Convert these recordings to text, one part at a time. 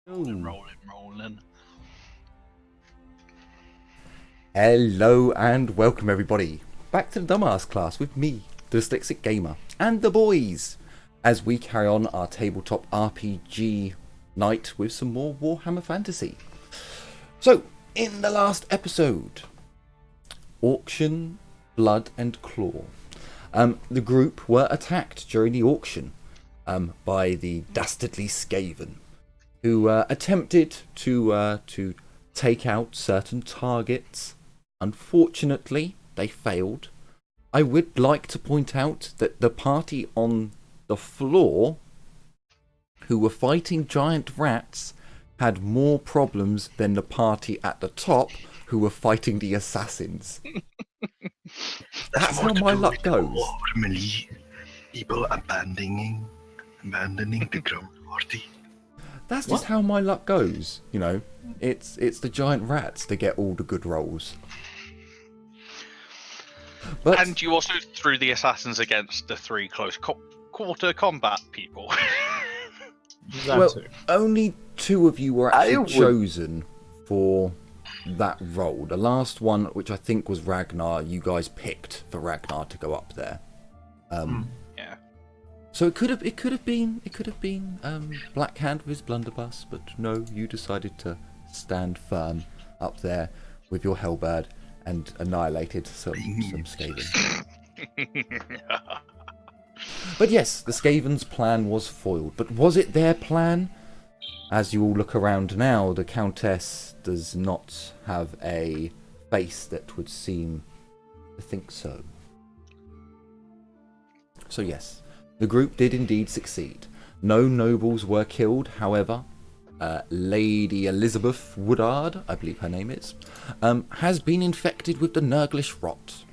Rolling. Hello and welcome everybody back to the Dumbass class with me, the Dyslexic Gamer, and the boys, as we carry on our tabletop RPG night with some more Warhammer Fantasy. So, in the last episode, Auction, Blood and Claw. The group were attacked during the auction by the dastardly Skaven, who attempted to take out certain targets. Unfortunately, they failed. I would like to point out that the party on the floor, who were fighting giant rats, had more problems than the party at the top, who were fighting the assassins. That's how my luck goes. People abandoning the ground party. That's just how my luck goes. You know, it's the giant rats that get all the good rolls. But, And you also threw the assassins against the three close quarter combat people. well, only two of you were actually chosen for that role. The last one, which I think was Ragnar, you guys picked for Ragnar to go up there. Yeah. So it could have been Blackhand with his blunderbuss, but no, you decided to stand firm up there with your halberd and annihilated some Skaven. But yes, the Skaven's plan was foiled. But was it their plan? As you all look around now, the Countess does not have a face that would seem to think so. So yes, the group did indeed succeed. No nobles were killed, however. Lady Elizabeth Woodard, I believe her name is, has been infected with the Nurglish rot.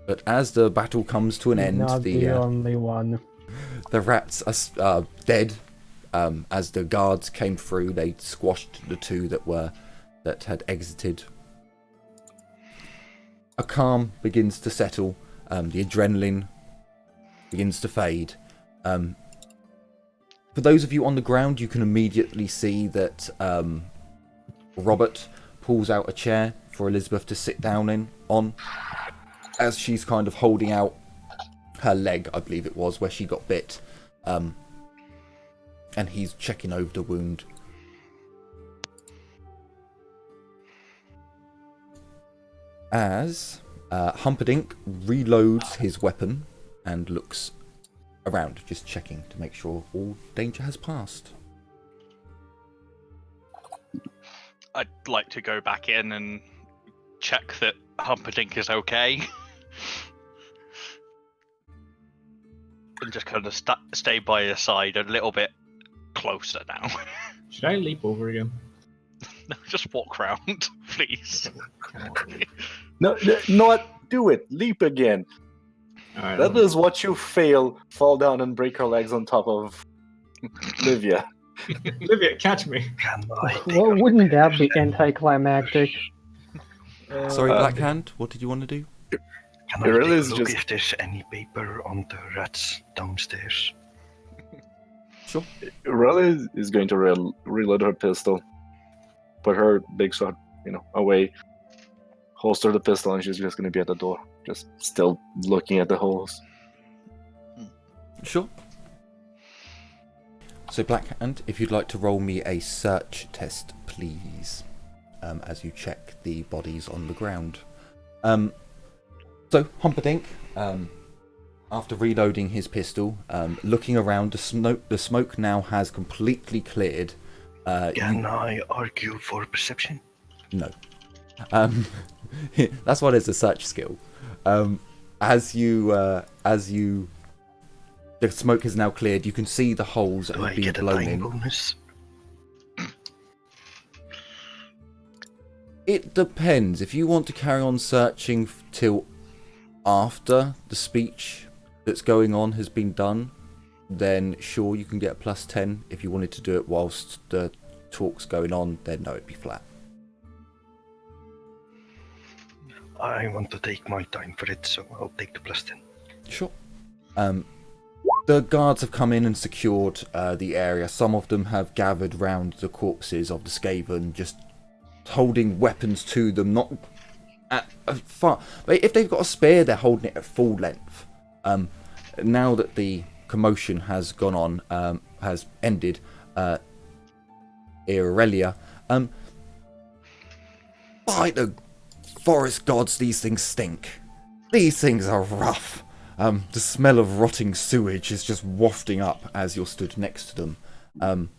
But as the battle comes to an end, not the only one. The rats are dead. As the guards came through, they squashed the two that had exited. A calm begins to settle. The adrenaline begins to fade. For those of you on the ground, you can immediately see that Robert pulls out a chair for Elizabeth to sit down on, as she's kind of holding out her leg, I believe it was, where she got bit. And he's checking over the wound. As Humperdinck reloads his weapon and looks around, just checking to make sure all danger has passed. I'd like to go back in and check that Humperdinck is okay. And just kind of stay by his side a little bit closer now. Should I leap over again? No, just walk round, please. No, not do it. Leap again. Right, That is what you fail. Fall down and break her legs on top of Livia. Olivia, catch me. Well, wouldn't that be anticlimactic? Sorry, Blackhand, what did you want to do? Can It I really take is a look just- if there's any paper on the rats downstairs? Sure. Riley is going to reload her pistol, put her big sword, away, holster the pistol, and she's just going to be at the door, just still looking at the holes. Sure. So Blackhand, if you'd like to roll me a search test, please, as you check the bodies on the ground. So Humperdinck, after reloading his pistol, looking around, the smoke now has completely cleared. Can I argue for perception? No. That's why there's a search skill. As you, the smoke has now cleared. You can see the holes that Do have I been get a blown dying in. bonus? It depends. If you want to carry on searching till after the speech that's going on has been done, then sure, you can get a +10. If you wanted to do it whilst the talk's going on, then no, it'd be flat. I want to take my time for it, so I'll take the +10. Sure. The guards have come in and secured the area. Some of them have gathered round the corpses of the Skaven, just holding weapons to them, not at far. But if they've got a spear, they're holding it at full length. Now that the commotion has gone on, has ended, Aurelia, by the forest gods, these things stink. These things are rough. The smell of rotting sewage is just wafting up as you're stood next to them. And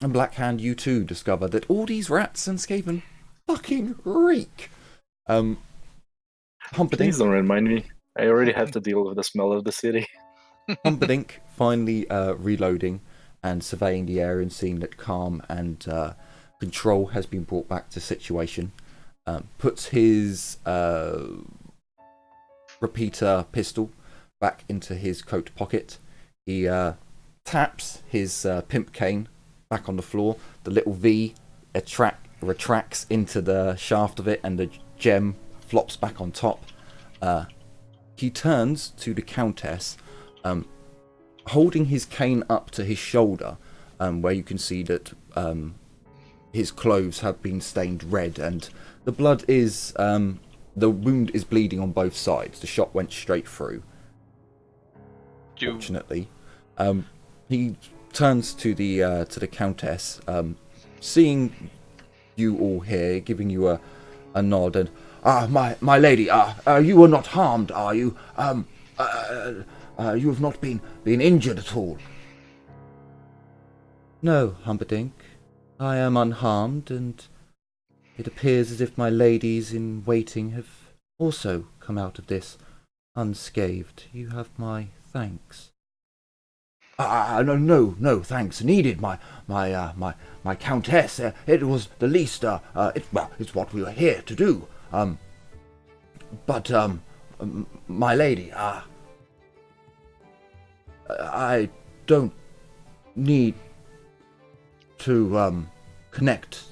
Blackhand, you too discover that all these rats and Skaven fucking reek. Humperdinck. Please don't remind me. I already have to deal with the smell of the city. Humperdinck finally reloading and surveying the area and seeing that calm and control has been brought back to situation. Puts his repeater pistol back into his coat pocket. He taps his pimp cane back on the floor. The little V retracts into the shaft of it, and the gem flops back on top. He turns to the Countess, holding his cane up to his shoulder, where you can see that his clothes have been stained red, and the blood is the wound is bleeding on both sides. The shot went straight through. Fortunately, he turns to the Countess, seeing you all here, giving you a nod, and my lady, you were not harmed, are you? You have not been injured at all. No, Humperdinck, I am unharmed, and it appears as if my ladies in waiting have also come out of this unscathed. You have my thanks. No thanks needed, my Countess. It was the least. It's what we were here to do. But my lady, I don't need to connect.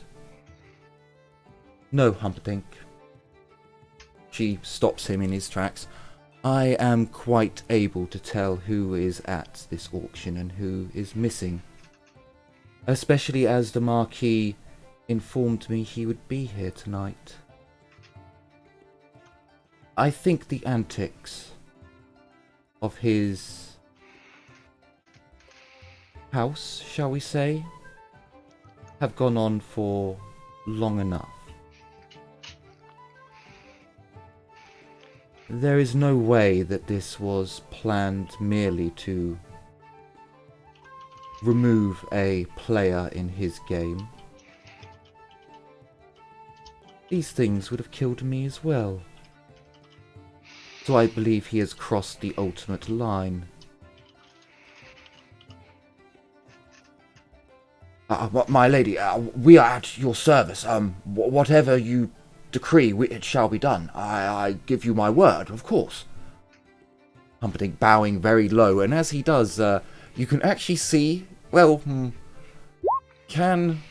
No, Humperdinck. She stops him in his tracks. I am quite able to tell who is at this auction and who is missing. Especially as the Marquis informed me he would be here tonight. I think the antics of his house, shall we say, have gone on for long enough. There is no way that this was planned merely to remove a player in his game. These things would have killed me as well. So I believe he has crossed the ultimate line. My lady, we are at your service. Whatever you decree, it shall be done. I give you my word, of course. Humperdinck bowing very low, and as he does, you can actually see, well, can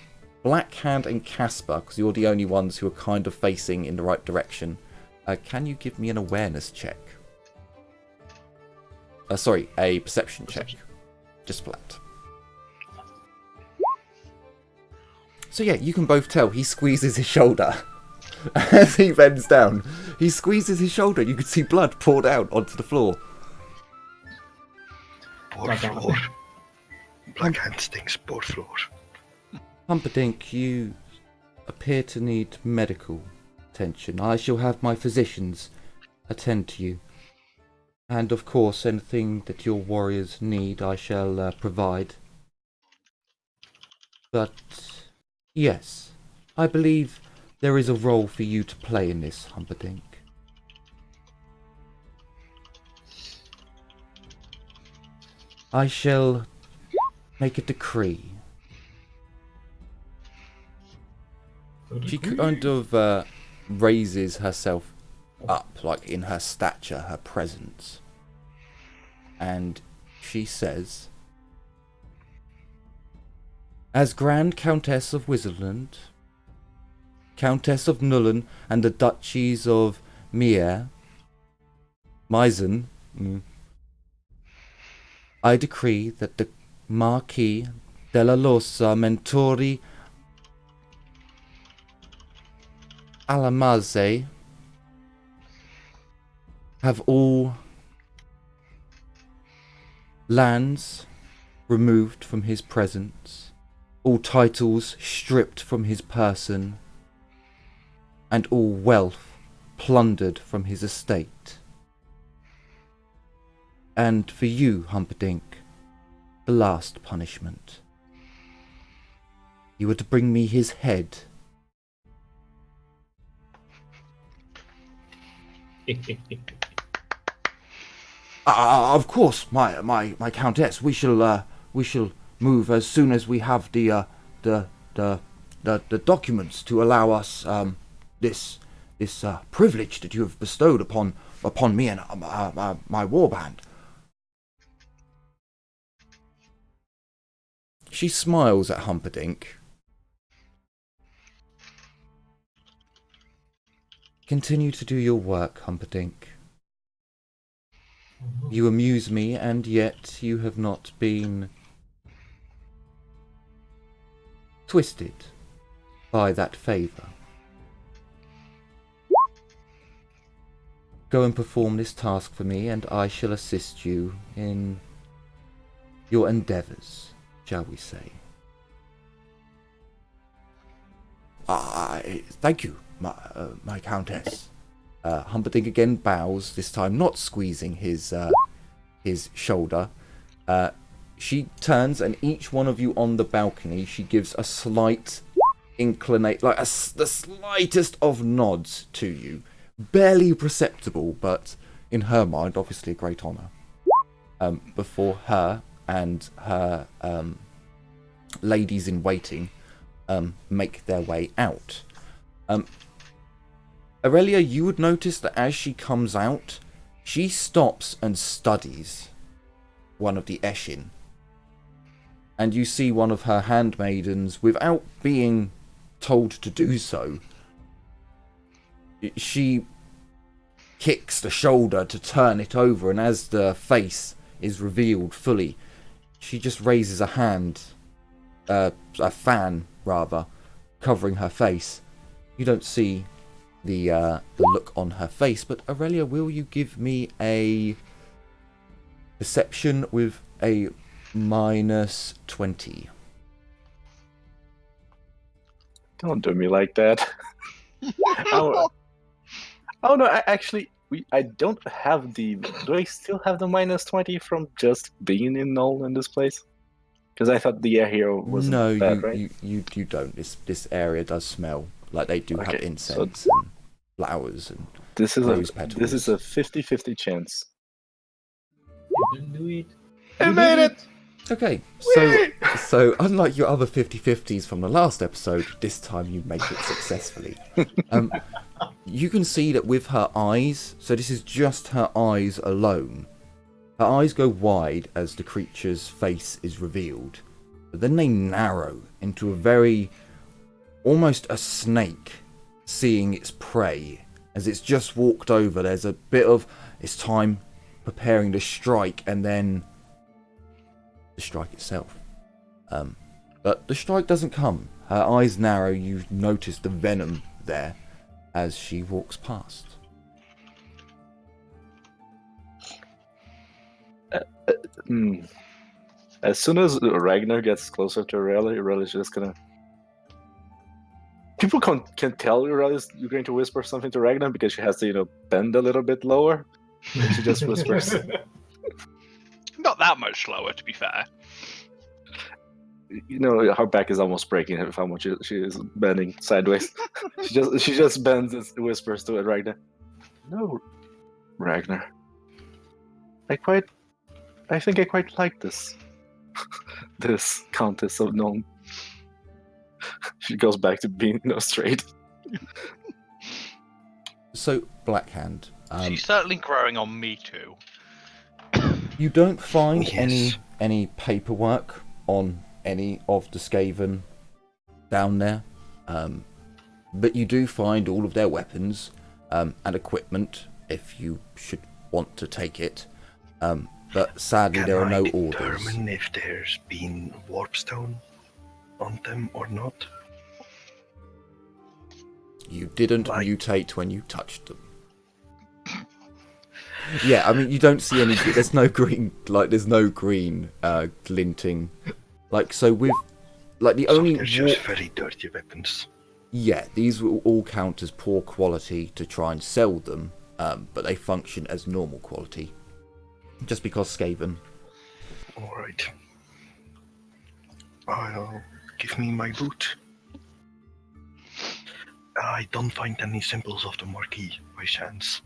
Blackhand and Casper, because you're the only ones who are kind of facing in the right direction, can you give me an awareness check? Sorry, a perception check. Just flat. So yeah, you can both tell he squeezes his shoulder. As he bends down, he squeezes his shoulder. You can see blood poured out onto the floor. Poor floor. Blackhand stinks, poor floor. Humperdinck, you appear to need medical attention. I shall have my physicians attend to you. And of course, anything that your warriors need, I shall provide. But yes, I believe there is a role for you to play in this, Humperdinck. I shall make a decree. She kind of raises herself up, like in her stature, her presence. And she says, as Grand Countess of Wizardland, Countess of Nuln, and the Duchies of Meissen, I decree that the Marquis della Losa Mentori Alamaze have all lands removed from his presence, all titles stripped from his person, and all wealth plundered from his estate. And for you, Humperdinck, the last punishment. You were to bring me his head. Of course, my countess. We shall move as soon as we have the documents to allow us this privilege that you have bestowed upon me and my warband. She smiles at Humperdinck. Continue to do your work, Humperdinck. You amuse me, and yet you have not been twisted by that favour. Go and perform this task for me, and I shall assist you in your endeavours, shall we say. Thank you, my countess. Humperdinck again bows, this time not squeezing his shoulder. She turns, and each one of you on the balcony, she gives a slight inclination, like the slightest of nods to you. Barely perceptible, but in her mind, obviously a great honour. Before her and her ladies in waiting make their way out. Aurelia, you would notice that as she comes out, she stops and studies one of the Eshin. And you see one of her handmaidens, without being told to do so, she kicks the shoulder to turn it over, and as the face is revealed fully, she just raises a hand, a fan rather, covering her face. You don't see the look on her face, but Aurelia, will you give me a perception with a -20? Don't do me like that. Oh no, I don't have the. Do I still have the -20 from just being in Nuln in this place? Because I thought the air here wasn't No, bad, right? you don't. This area does smell like they do have Okay, incense and flowers and This is rose a petals. 50-50 chance. You can do it. I You made did it! Okay, so unlike your other 50-50s from the last episode, this time you make it successfully. You can see that with her eyes, so this is just her eyes alone, her eyes go wide as the creature's face is revealed, but then they narrow into a very, almost a snake seeing its prey. As it's just walked over, there's a bit of its time preparing to strike, and then the strike itself. But the strike doesn't come. Her eyes narrow, you notice the venom there as she walks past. As soon as Ragnar gets closer to Aurelia, Aurelia's just gonna... People can tell Aurelia's going to whisper something to Ragnar because she has to, bend a little bit lower. And she just whispers. Not that much slower, to be fair. Her back is almost breaking with how much she is bending sideways. she just bends and whispers to it, Ragnar. No, Ragnar. I think I quite like this. This Countess of Nuln. She goes back to being straight. So, Blackhand. She's certainly growing on me too. You don't find Yes. any paperwork on any of the Skaven down there, but you do find all of their weapons and equipment if you should want to take it. but sadly Can there are I no orders. determine if there's been warpstone on them or not? You didn't Like- mutate when you touched them. Yeah, I mean, you don't see any. There's no green, glinting. Like, so with, like, the So only. they're just very dirty weapons. Yeah, these will all count as poor quality to try and sell them, but they function as normal quality. Just because Skaven. Alright. I'll give me my boot. I don't find any symbols of the marquee by chance.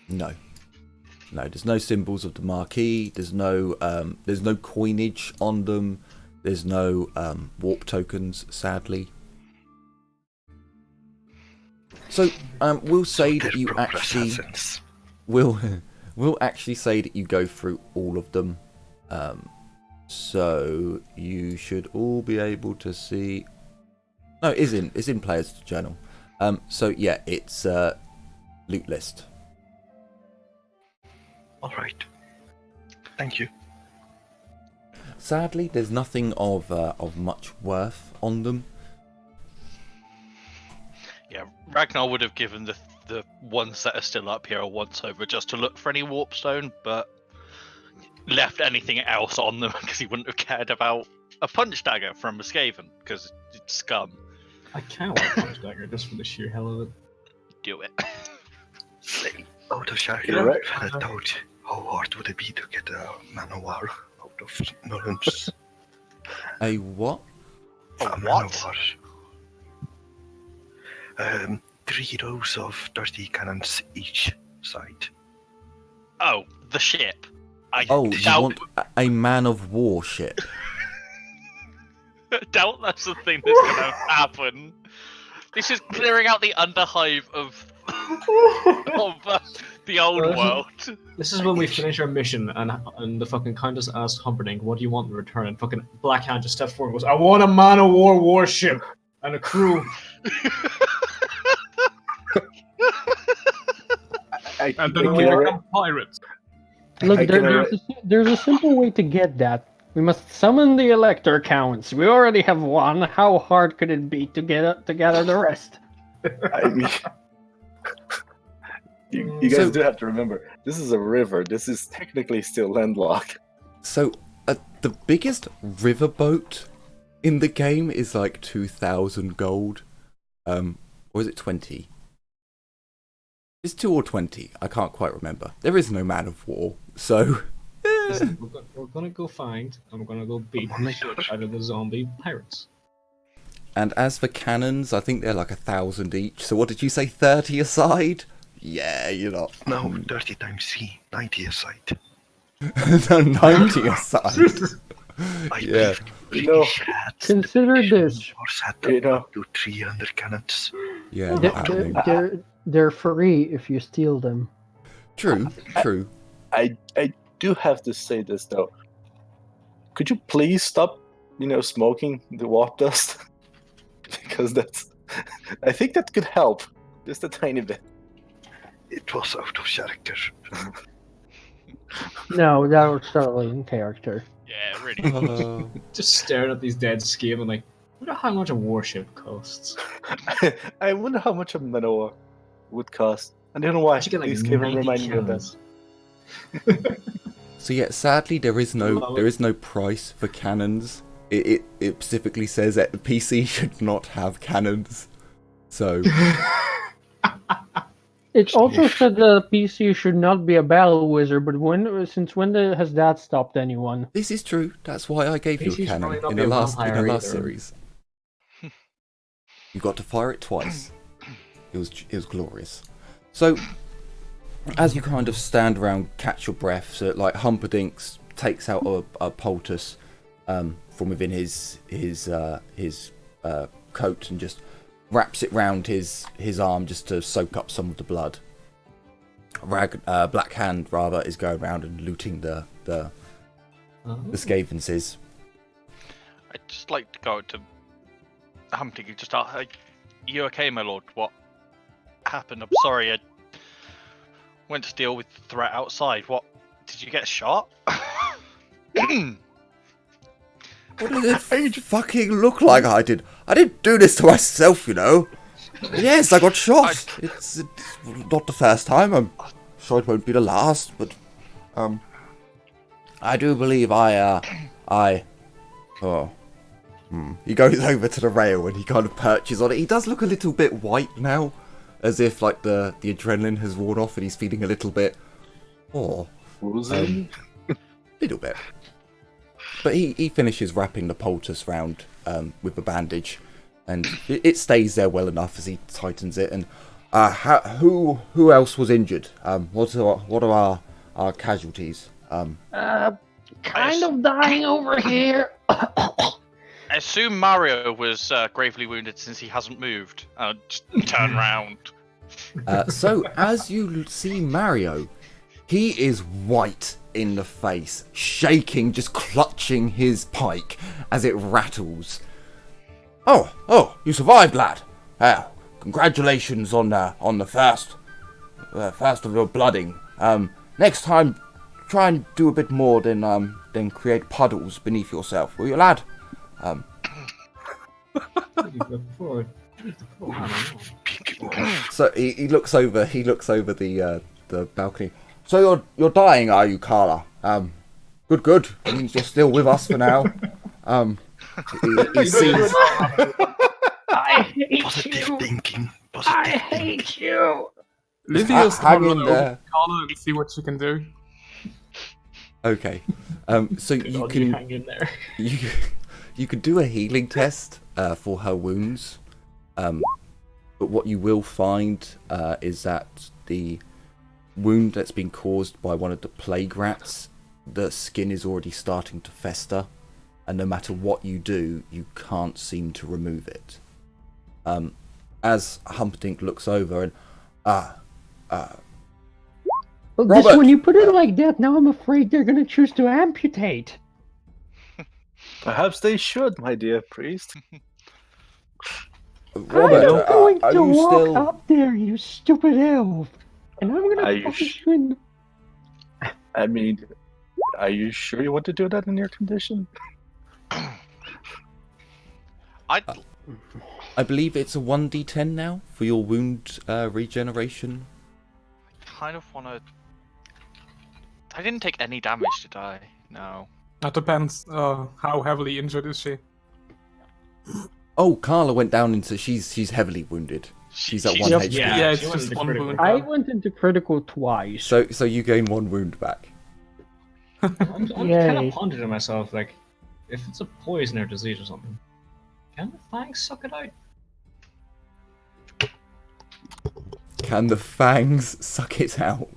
No. No, there's no symbols of the marquee, there's no coinage on them, there's no warp tokens, sadly. So, we'll say that you actually we'll actually say that you go through all of them. So you should all be able to see. No, it's in player's journal. So yeah, it's loot list. Alright. Thank you. Sadly, there's nothing of much worth on them. Yeah, Ragnar would have given the ones that are still up here a once over just to look for any warpstone, but left anything else on them because he wouldn't have cared about a punch dagger from a Skaven because it's scum. I kind of want a punch dagger just for the sheer hell of it. Do it. Say, out of character, You're right. I doubt how hard would it be to get a manowar out of Nuln's. A what? A A what? manowar. 3 rows of dirty cannons each side. Oh, the ship. I Oh, you doubt, want a man of war ship? doubt that's the thing that's gonna happen. This is clearing out the underhive of the old world. This is when we finish our mission and the fucking Countess asks Humperdinck, what do you want in return? And fucking Blackhand just steps forward and goes, I want a man of war warship and a crew. And then we become pirates. Look, I can there's a simple way to get that. We must summon the elector counts. We already have one. How hard could it be to gather the rest? I mean, you guys do have to remember, this is a river. This is technically still landlocked. So, the biggest riverboat in the game is like 2,000 gold. Or is it 20? It's 2 or 20. I can't quite remember. There is no man of war, so. Listen, we're gonna go find and we're gonna go beat the shit out of the zombie pirates. And as for cannons, I think they're like 1,000 each. So what did you say, 30 a side? Yeah, you're not. No, 30 times 3, 90 a side. No, 90 a side. I Yeah. believe You know, British had the Consider British this. wars had You know. up to 300 cannons. Yeah, They're, not happening. they're free if you steal them. True, true. I do have to say this though. Could you please stop, smoking the warp dust? Because I think that could help just a tiny bit. It was out of character. No, that was totally in character. Yeah, really. Just staring at these dead Skaven like, I wonder how much a warship costs. I wonder how much a Manowar would cost. I don't know why. I should get like These 90 remind me of cannons. that. So yeah, sadly there is no price for cannons. It specifically says that the PC should not have cannons. So It also said the PC should not be a battle wizard, but since when has that stopped anyone? this is true. That's why I gave you a PC's cannon probably not in be the a last vampire either. series. You got to fire it twice. It was glorious. So as you kind of stand around, catch your breath, so like Humperdinck takes out a poultice from within his coat and just wraps it round his arm just to soak up some of the blood. Black Hand rather is going around and looting the Skavenses. I'd just like to go to Humpty and just ask, are you okay, my lord? What happened? I'm sorry, I went to deal with the threat outside. What Did you get shot? What did it fucking look like I did? I didn't do this to myself, you know. Yes, I got shot. It's not the first time. I'm sure it won't be the last, but I do believe He goes over to the rail and he kind of perches on it. He does look a little bit white now, as if like the adrenaline has worn off and he's feeling a little bit, little bit. But he finishes wrapping the poultice round with a bandage, and it stays there well enough as he tightens it. And who else was injured? What are our casualties? Kind of dying over here. I assume Mario was gravely wounded since he hasn't moved. Just turn round. So as you see Mario, he is white in the face, shaking, just clutching his pike as it rattles. Oh, you survived, lad. Congratulations on the first of your blooding. Next time, try and do a bit more than create puddles beneath yourself, will you, lad? So he looks over the balcony. So you're dying, are you, Carla? Good. It means you're still with us for now. He sees. I hate Positive you. thinking. I Positive hate you. Lydia's hang gonna in run there. over to Carla and see what she can do. Okay. So you can hang in there. you could do a healing test for her wounds, but what you will find is that the wound that's been caused by one of the plague rats, the skin is already starting to fester, and no matter what you do, you can't seem to remove it. As Humperdinck looks over and Well, Robert! just when you put it like that, now I'm afraid they're gonna choose to amputate. Perhaps they should, my dear priest. Robert, I'm going are to you walk still? up there, you stupid elf, and I'm Are gonna you fucking sh- win. I mean, are you sure you want to do that in your condition? I believe it's a 1d10 now for your wound regeneration. Kind of want to. I didn't take any damage, did I? No. That depends. How heavily injured is she? Oh, Carla went down into. She's heavily wounded. She's at 1 Yep. HP. Yeah, it's she went just into one critical. wound. I went into critical twice. So you gain 1 wound back. I'm kind Yay. of pondering to myself, like, if it's a poison or disease or something, can the fangs suck it out? Can the fangs suck it out?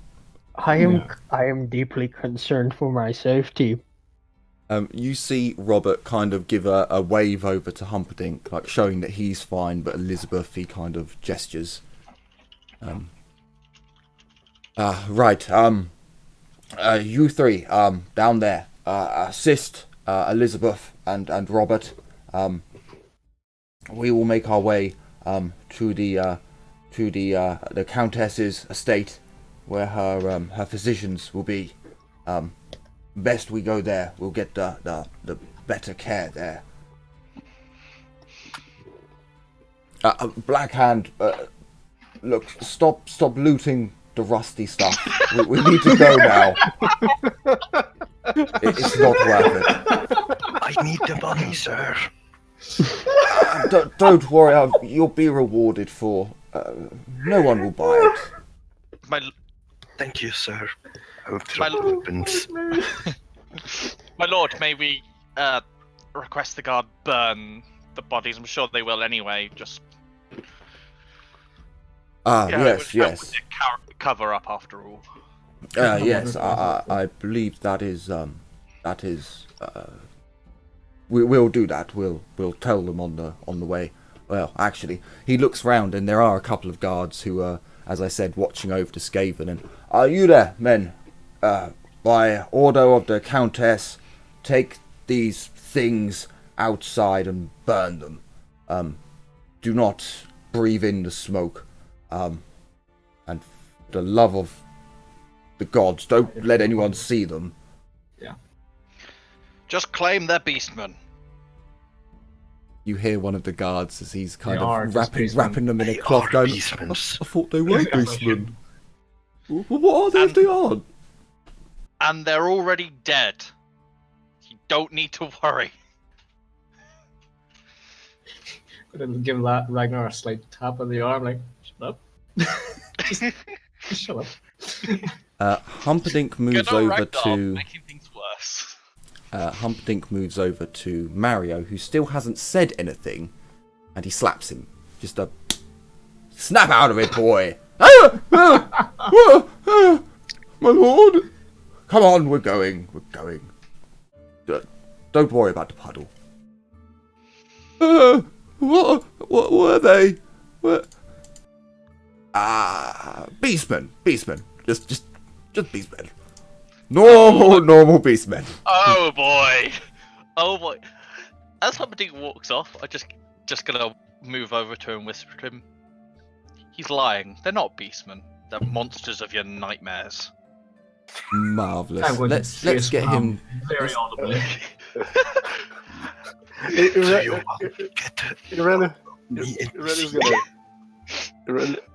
I am deeply concerned for my safety. You see Robert kind of give a wave over to Humperdinck, like showing that he's fine, but Elizabeth, he kind of gestures. Right. You three, down there, assist Elizabeth and Robert. We will make our way to the Countess's estate, where her physicians will be. Best we go there. We'll get the better care there. Blackhand, look, stop looting the rusty stuff. We need to go now. It's not worth it. I need the money, sir. Don't worry, you'll be rewarded for. No one will buy it. My Thank you, sir. I will drop weapons. my lord, may we request the guard burn the bodies? I'm sure they will anyway. Just Yes. Cover up after all. Yes, I believe that is. We'll do that. We'll tell them on the way. Well, actually, he looks round and there are a couple of guards who are, as I said, watching over to Skaven. And are you there, men? By order of the Countess, take these things outside and burn them. Do not breathe in the smoke. And for the love of the gods. Don't let anyone see them. Just claim they're beastmen. You hear one of the guards as he's kind They are of just wrapping them in a They cloth are going, beastmen. I thought they were beastmen. What are they if they aren't? And they're already dead. You don't need to worry. Gonna give Ragnar a slight tap on the arm, like, shut up. just shut up. Humperdinck moves Good old over Ragnar, to making things worse. Humperdinck moves over to Mario, who still hasn't said anything, and he slaps him. Just a snap out of it, boy! My lord! Come on, we're going. Don't worry about the puddle. What were they? What? Beastmen. Just beastmen. Normal beastmen. Oh boy. As Humperdinck walks off, I just gonna move over to him and whisper to him. He's lying. They're not beastmen. They're monsters of your nightmares. Marvelous. I'm going Let's to get him. very audibly.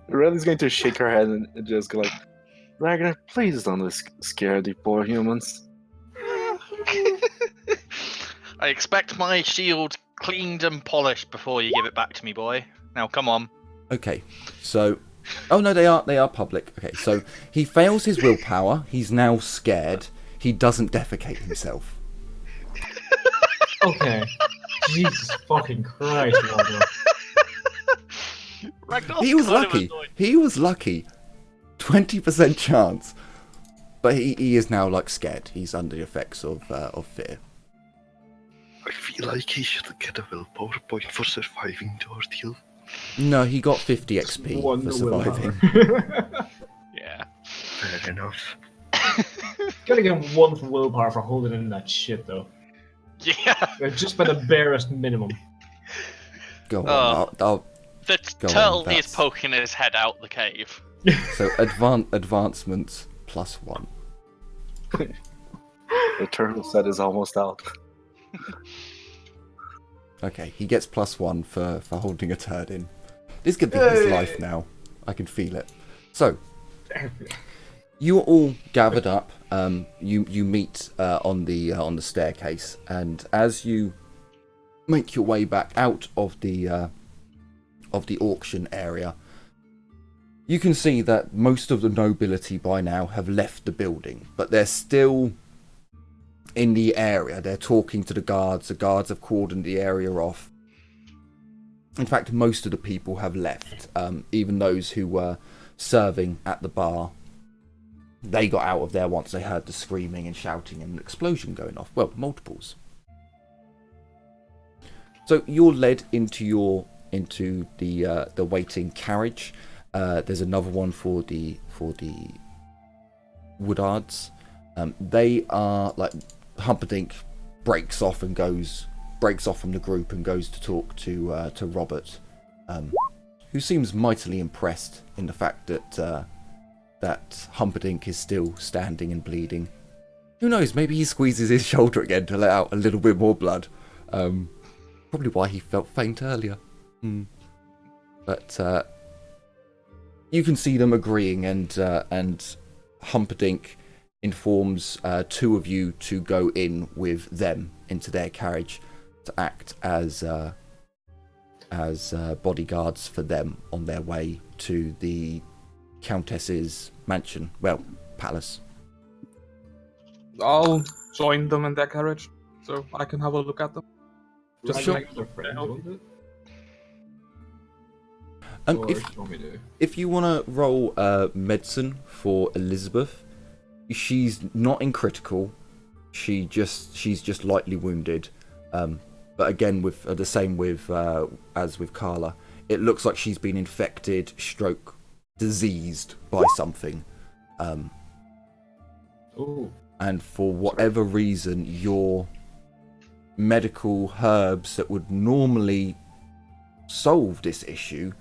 Irene's going to shake her head and just go like, Ragnar, please don't scare the poor humans. I expect my shield cleaned and polished before you give it back to me, boy. Now, come on. Okay, so. Oh no, they are public. Okay, so he fails his willpower. He's now scared. He doesn't defecate himself. Okay. Jesus fucking Christ, Waldo. He was lucky. He was lucky. 20% chance. But he is now like scared. He's under the effects of fear. I feel like he should get a willpower point for surviving the ordeal. No, he got 50 XP One for surviving. Yeah. Fair enough. Gotta give him one willpower for holding in that shit, though. Yeah. Just by the barest minimum. Go on. I'll The Go on, turtle that's- is poking his head out the cave. So advancements +1. The turtle set is almost out. Okay, he gets +1 for holding a turd in. This could be his life now. I can feel it. So, you are all gathered up. You meet on the staircase, and as you make your way back out of the auction area, you can see that most of the nobility by now have left the building, but they're still in the area. They're talking to the guards. The guards have cordoned the area off. In fact, most of the people have left. Even those who were serving at the bar, they got out of there once they heard the screaming and shouting and an explosion going off. Well, multiples. So you're led into the waiting carriage. There's another one for the Woodards. They are like Humperdinck breaks off from the group and goes to talk to Robert, who seems mightily impressed in the fact that Humperdinck is still standing and bleeding. Who knows? Maybe he squeezes his shoulder again to let out a little bit more blood. Probably why he felt faint earlier. But you can see them agreeing, and Humperdinck informs two of you to go in with them into their carriage to act as bodyguards for them on their way to the Countess's mansion. Well, palace. I'll join them in their carriage, so I can have a look at them. Just Sure. Like their friends, wasn't it? Or If do you want me to? if you want to roll medicine for Elizabeth, she's not in critical. She's just lightly wounded. But again, with the same with as with Carla, it looks like she's been infected, stroke, diseased by something. Ooh. And for whatever reason, your medical herbs that would normally solve this issue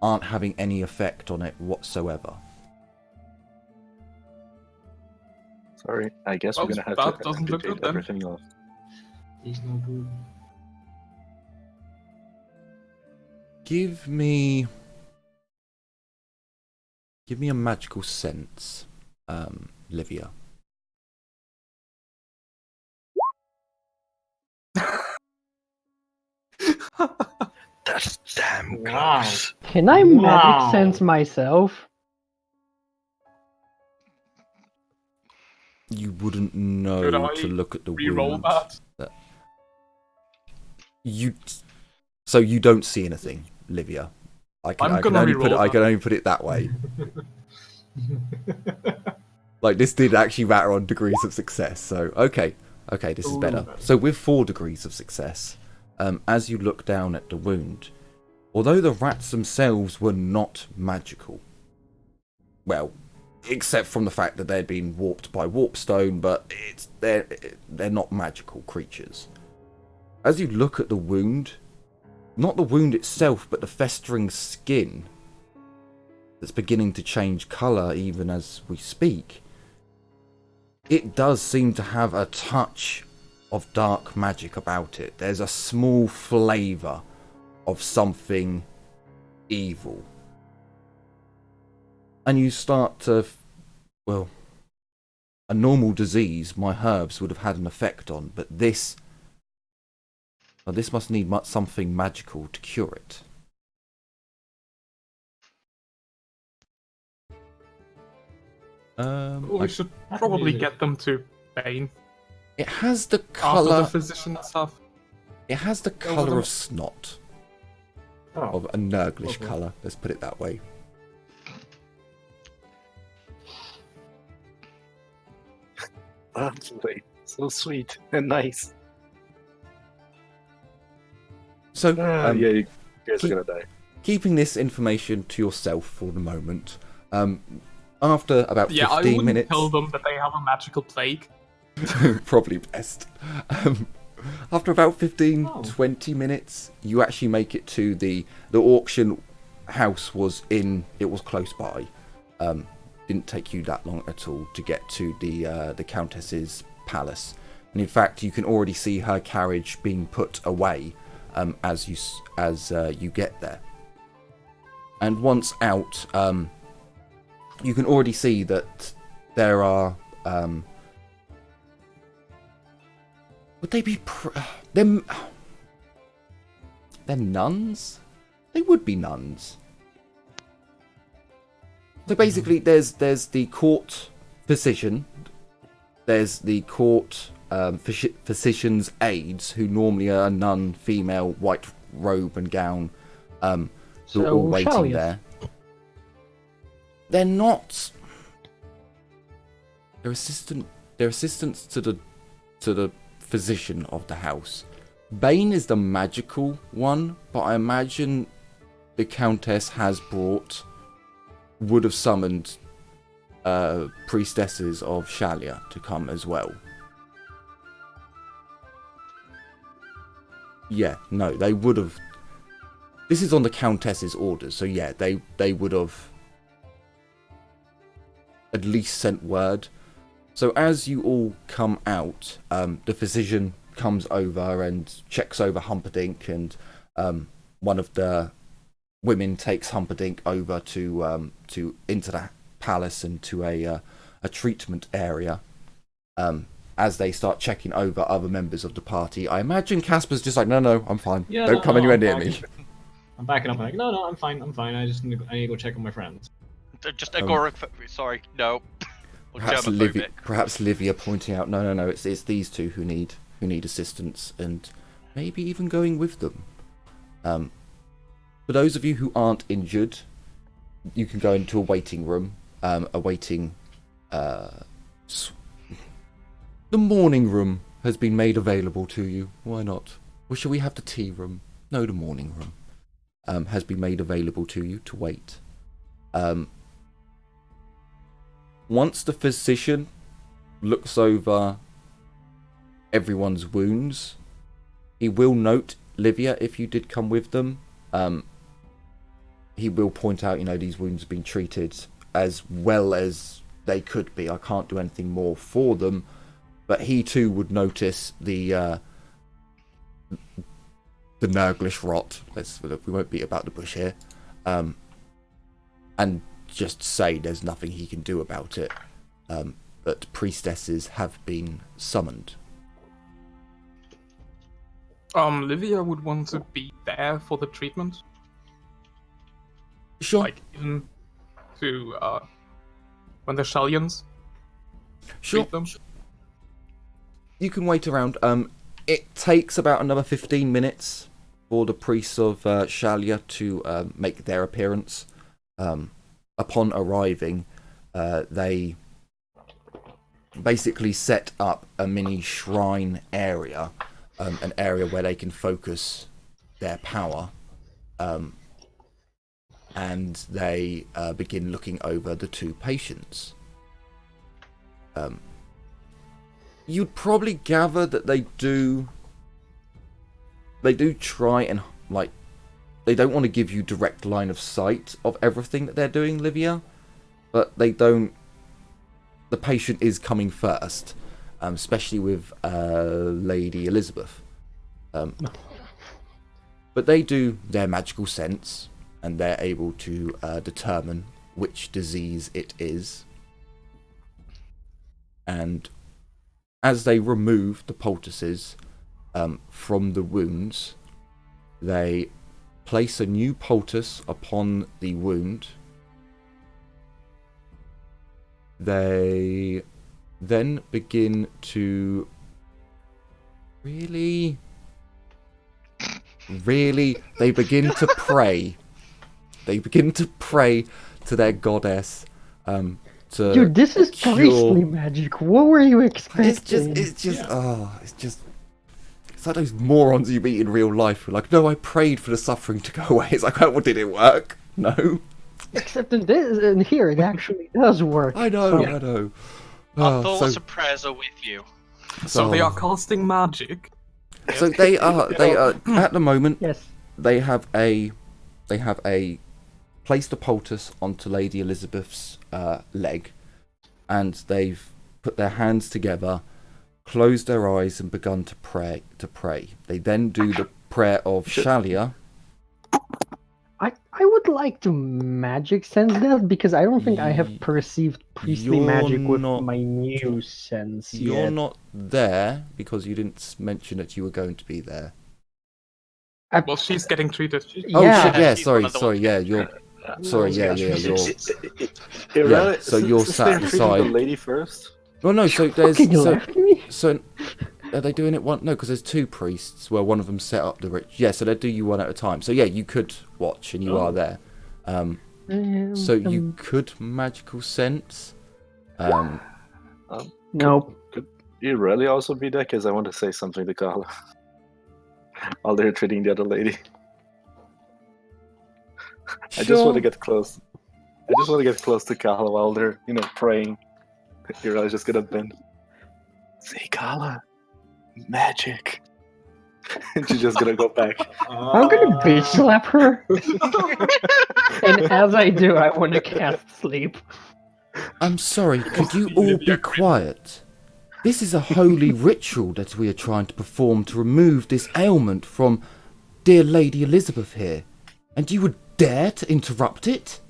aren't having any effect on it whatsoever. Sorry, I guess Well, we're gonna have that to doesn't look amputate good, then. everything off. He's no good. Give me a magical sense, Livia. That's damn Wow. close. Can I Wow. magic sense myself? You wouldn't know Could I to look at the Reroll wound. that. So you don't see anything, Livia. I can only put it that way. Like, this did actually matter on degrees of success. So okay, this is better. So with 4 degrees of success, as you look down at the wound, although the rats themselves were not magical, well, except from the fact that they'd been warped by warpstone, but they're not magical creatures. As you look at the wound, not the wound itself, but the festering skin that's beginning to change colour even as we speak, it does seem to have a touch of dark magic about it. There's a small flavour of something evil. And you start to, well, a normal disease my herbs would have had an effect on, but this must need something magical to cure it. We should probably get them to Bane It has the after colour. the physician stuff. It has the Over colour them. of snot, Oh. of a nurglish Lovely. colour. Let's put it that way. That's sweet. So sweet and nice. So, Yeah, you guys keep- are gonna die. keeping this information to yourself for the moment, after about Yeah, I 15 wouldn't minutes, tell them that they have a magical plague. probably best. After about 15, Oh. 20 minutes, you actually make it to the auction house. It was close by. Didn't take you that long at all to get to the Countess's palace, and in fact, you can already see her carriage being put away as you get there. And once out, you can already see that there are. Would they be them? They're nuns. They would be nuns. So basically, there's the court physician. There's the court physician's aides, who normally are a nun, female, white robe and gown, who are So, all waiting Shalias. there. They're not. They're assistants to the physician of the house. Bane is the magical one, but I imagine the Countess would have summoned priestesses of Shalia to come as well. Yeah, no, they would have. This is on the Countess's orders, so yeah, they would have at least sent word. So as you all come out, the physician comes over and checks over Humperdinck, and one of the women takes Humperdinck over to into the palace and to a treatment area. As they start checking over other members of the party, I imagine Casper's just like, no, I'm fine. Yeah, Don't come anywhere near me. I'm backing up. I'm like, no, I'm fine. I just need to go check on my friends. Just agoric. Sorry, no. Or germophobic. Perhaps Livia pointing out, no, it's these two who need assistance, and maybe even going with them. For those of you who aren't injured, you can go into a waiting room, awaiting. The morning room has been made available to you. Why not? Or shall we have the tea room? No, the morning room has been made available to you to wait. Once the physician looks over everyone's wounds, he will note, Livia, if you did come with them, he will point out, these wounds have been treated, as well as they could be. I can't do anything more for them, but he too would notice the Nurglish rot. We won't beat about the bush here, and just say there's nothing he can do about it. But priestesses have been summoned. Livia would want to be there for the treatment. Sure. Like, even to, when the Shellions Sure. treat them. You can wait around. It takes about another 15 minutes for the priests of Shalia to make their appearance. Upon arriving, they basically set up a mini shrine area, an area where they can focus their power, and they begin looking over the two patients. You'd probably gather that they do try and, like, they don't want to give you direct line of sight of everything that they're doing, Livia, but they don't. The patient is coming first, especially with Lady Elizabeth. But they do their magical sense, and they're able to determine which disease it is. And as they remove the poultices from the wounds, they place a new poultice upon the wound. They then begin to really, they begin to pray. They begin to pray to their goddess. Dude, this is priestly magic. What were you expecting? It's like those morons you meet in real life who are like, no, I prayed for the suffering to go away. It's like, oh, well, did it work? No. Except in this, and here, it actually does work. I know. Our thoughts and prayers are with you. So they are casting magic. So they are at the moment. Yes. They have placed a poultice onto Lady Elizabeth's leg, and they've put their hands together, closed their eyes, and begun to pray. They then do the prayer of Shalia. I would like to magic sense that, because I don't think I have perceived priestly magic with my new sense yet. You're not there because you didn't mention that you were going to be there. Well, she's getting treated. Oh Yeah. shit! Yeah, She's sorry. one of the Yeah, you're. Sorry. Yeah. You're. Yeah, so you're sat beside- the lady first. Well, no. So there's. Fucking left me? So are they doing it one? No, because there's two priests. Well, one of them set up the rich. Yeah, so they do you one at a time. So yeah, you could watch, and you are there. So you could magical sense. Nope. Could you really also be there? Because I want to say something to Carla while they're treating the other lady. I just want to get close. I just want to get close to Carla while they're, praying. You're really just gonna bend. Say, Carla, magic. And she's just gonna go back. I'm gonna bitch slap her. And as I do, I want to cast sleep. I'm sorry, could you all be quiet? This is a holy ritual that we are trying to perform to remove this ailment from dear Lady Elizabeth here. And you would dare to interrupt it?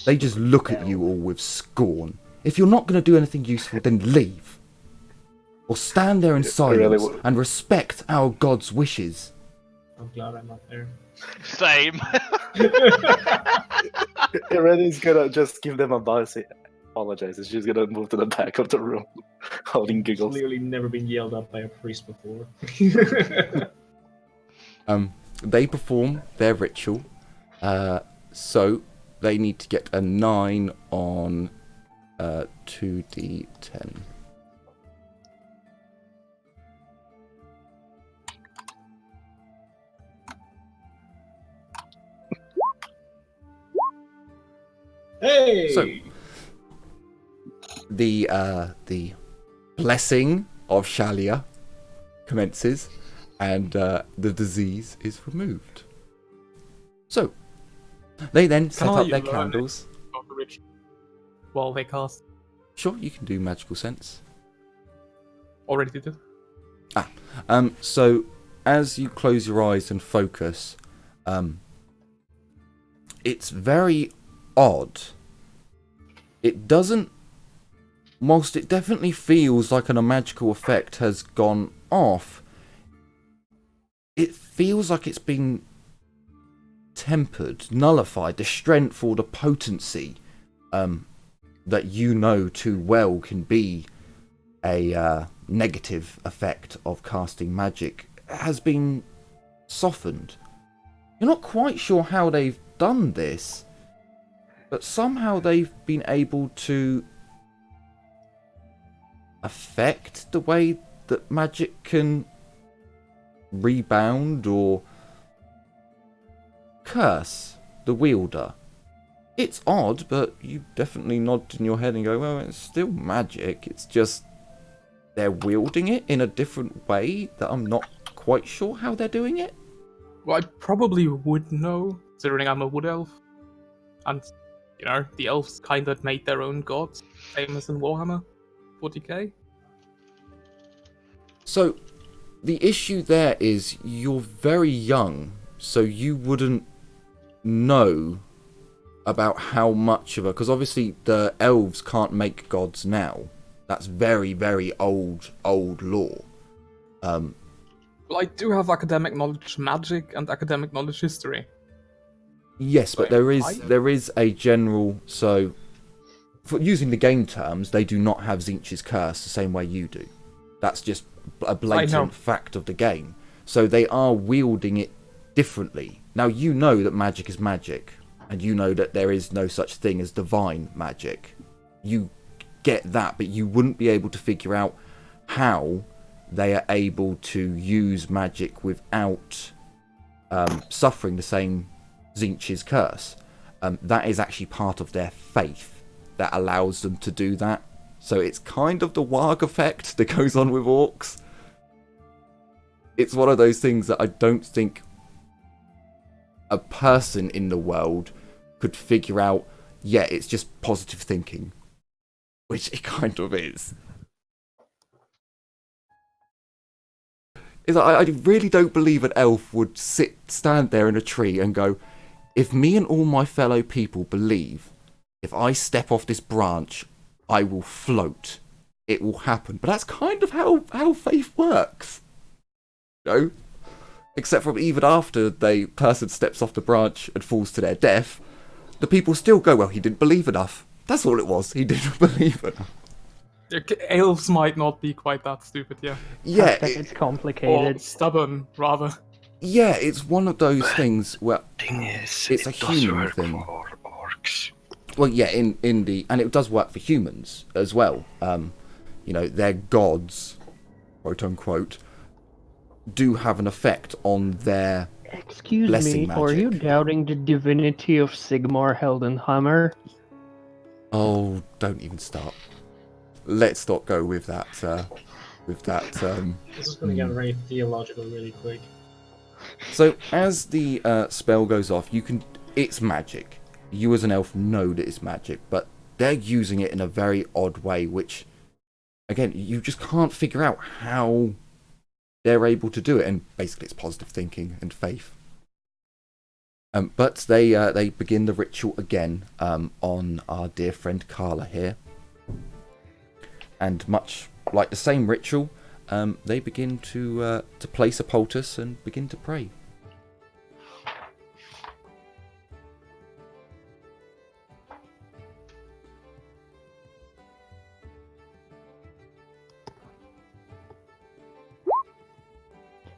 They just look at you all with scorn. If you're not going to do anything useful, then leave. Or stand there in silence and respect our God's wishes. I'm glad I'm not there. Same. Ireni's gonna just give them a bow and say, apologize. And she's gonna move to the back of the room, holding giggles. Clearly never been yelled at by a priest before. They perform their ritual. So they need to get a 9 on 2d10. Hey! So the blessing of Shalia commences, and the disease is removed. So they then set up their candles. while they cast. Sure, you can do magical sense. Already did it. So as you close your eyes and focus, it's very odd. It doesn't, whilst it definitely feels like a magical effect has gone off, it feels like it's been tempered, nullified. The strength or the potency that you know too well can be a negative effect of casting magic has been softened. You're not quite sure how they've done this, but somehow they've been able to affect the way that magic can rebound or curse the wielder. It's odd, but you definitely nod in your head and go, well, it's still magic. It's just they're wielding it in a different way that I'm not quite sure how they're doing it. Well, I probably would know, considering I'm a wood elf. And, you know, the elves kind of made their own gods, famous in Warhammer 40k. So, the issue there is you're very young, so you wouldn't know about how much of a... Because obviously the elves can't make gods now. That's very, very old lore. Well, I do have academic knowledge magic and academic knowledge history. Yes, but there is a general... So, for using the game terms, they do not have Tzeentch's curse the same way you do. That's just a blatant fact of the game. So they are wielding it differently. Now, you know that magic is magic, and you know that there is no such thing as divine magic. You get that, but you wouldn't be able to figure out how they are able to use magic without suffering the same Tzeentch's curse. That is actually part of their faith that allows them to do that. So it's kind of the Warg effect that goes on with orcs. It's one of those things that I don't think a person in the world could figure out, yeah, it's just positive thinking. Which it kind of is. I really don't believe an elf would stand there in a tree and go, if me and all my fellow people believe, if I step off this branch, I will float. It will happen. But that's kind of how faith works. You know? Except from even after the person steps off the branch and falls to their death, the people still go, well, he didn't believe enough. That's all it was. He didn't believe enough. Elves might not be quite that stupid, yeah. Yeah. It's complicated. Or stubborn, rather. Yeah, it's one of those things where Thing is, it's a it does human work thing. for orcs. Well, yeah, and it does work for humans as well. You know, their gods, quote unquote, do have an effect on their Excuse blessing me, are you magic. doubting the divinity of Sigmar Heldenhammer? Oh, don't even start. Let's not go with that. This is going to get very theological really quick. So as the spell goes off, it's magic. You as an elf know that it's magic, but they're using it in a very odd way, which, again, you just can't figure out how they're able to do it. And basically, it's positive thinking and faith. But they begin the ritual again on our dear friend Carla here. And much like the same ritual, they begin to place a poultice and begin to pray.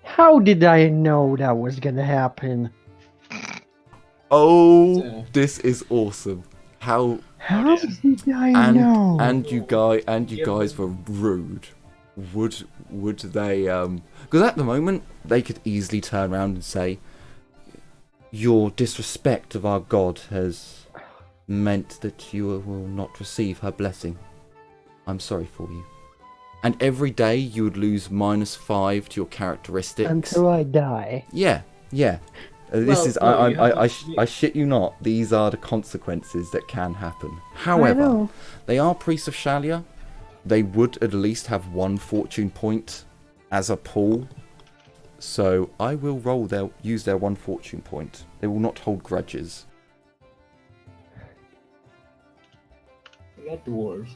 How did I know that was gonna happen? Oh, this is awesome. How did I know? and you guys were rude. Would they because at the moment they could easily turn around and say, your disrespect of our god has meant that you will not receive her blessing. I'm sorry for you. And every day you would lose -5 to your characteristics. Until I die. Yeah. This Well, is no, you have I shit you not. These are the consequences that can happen. I However, know. they are priests of Shalia. They would at least have 1 fortune point as a pool. So I will use their 1 fortune point. They will not hold grudges. We got dwarves.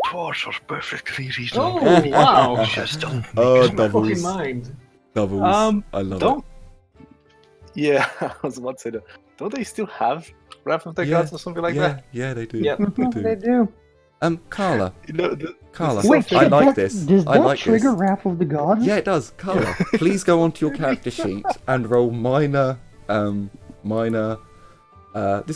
Dwarves are perfectly reasonable. Oh wow! Just don't Oh, mix them. doubles. Fucking mind. Doubles. I love Don't. Yeah, I was about to say that. Don't they still have Wrath of the Yeah, Gods or something like that? Yeah, they do. Yep. They do. They do. Carla. You know, Carla, Wait, I like that, this. Does I that like trigger this. Wrath of the Gods? Yeah, it does. Carla, please go onto your character sheet and roll minor. This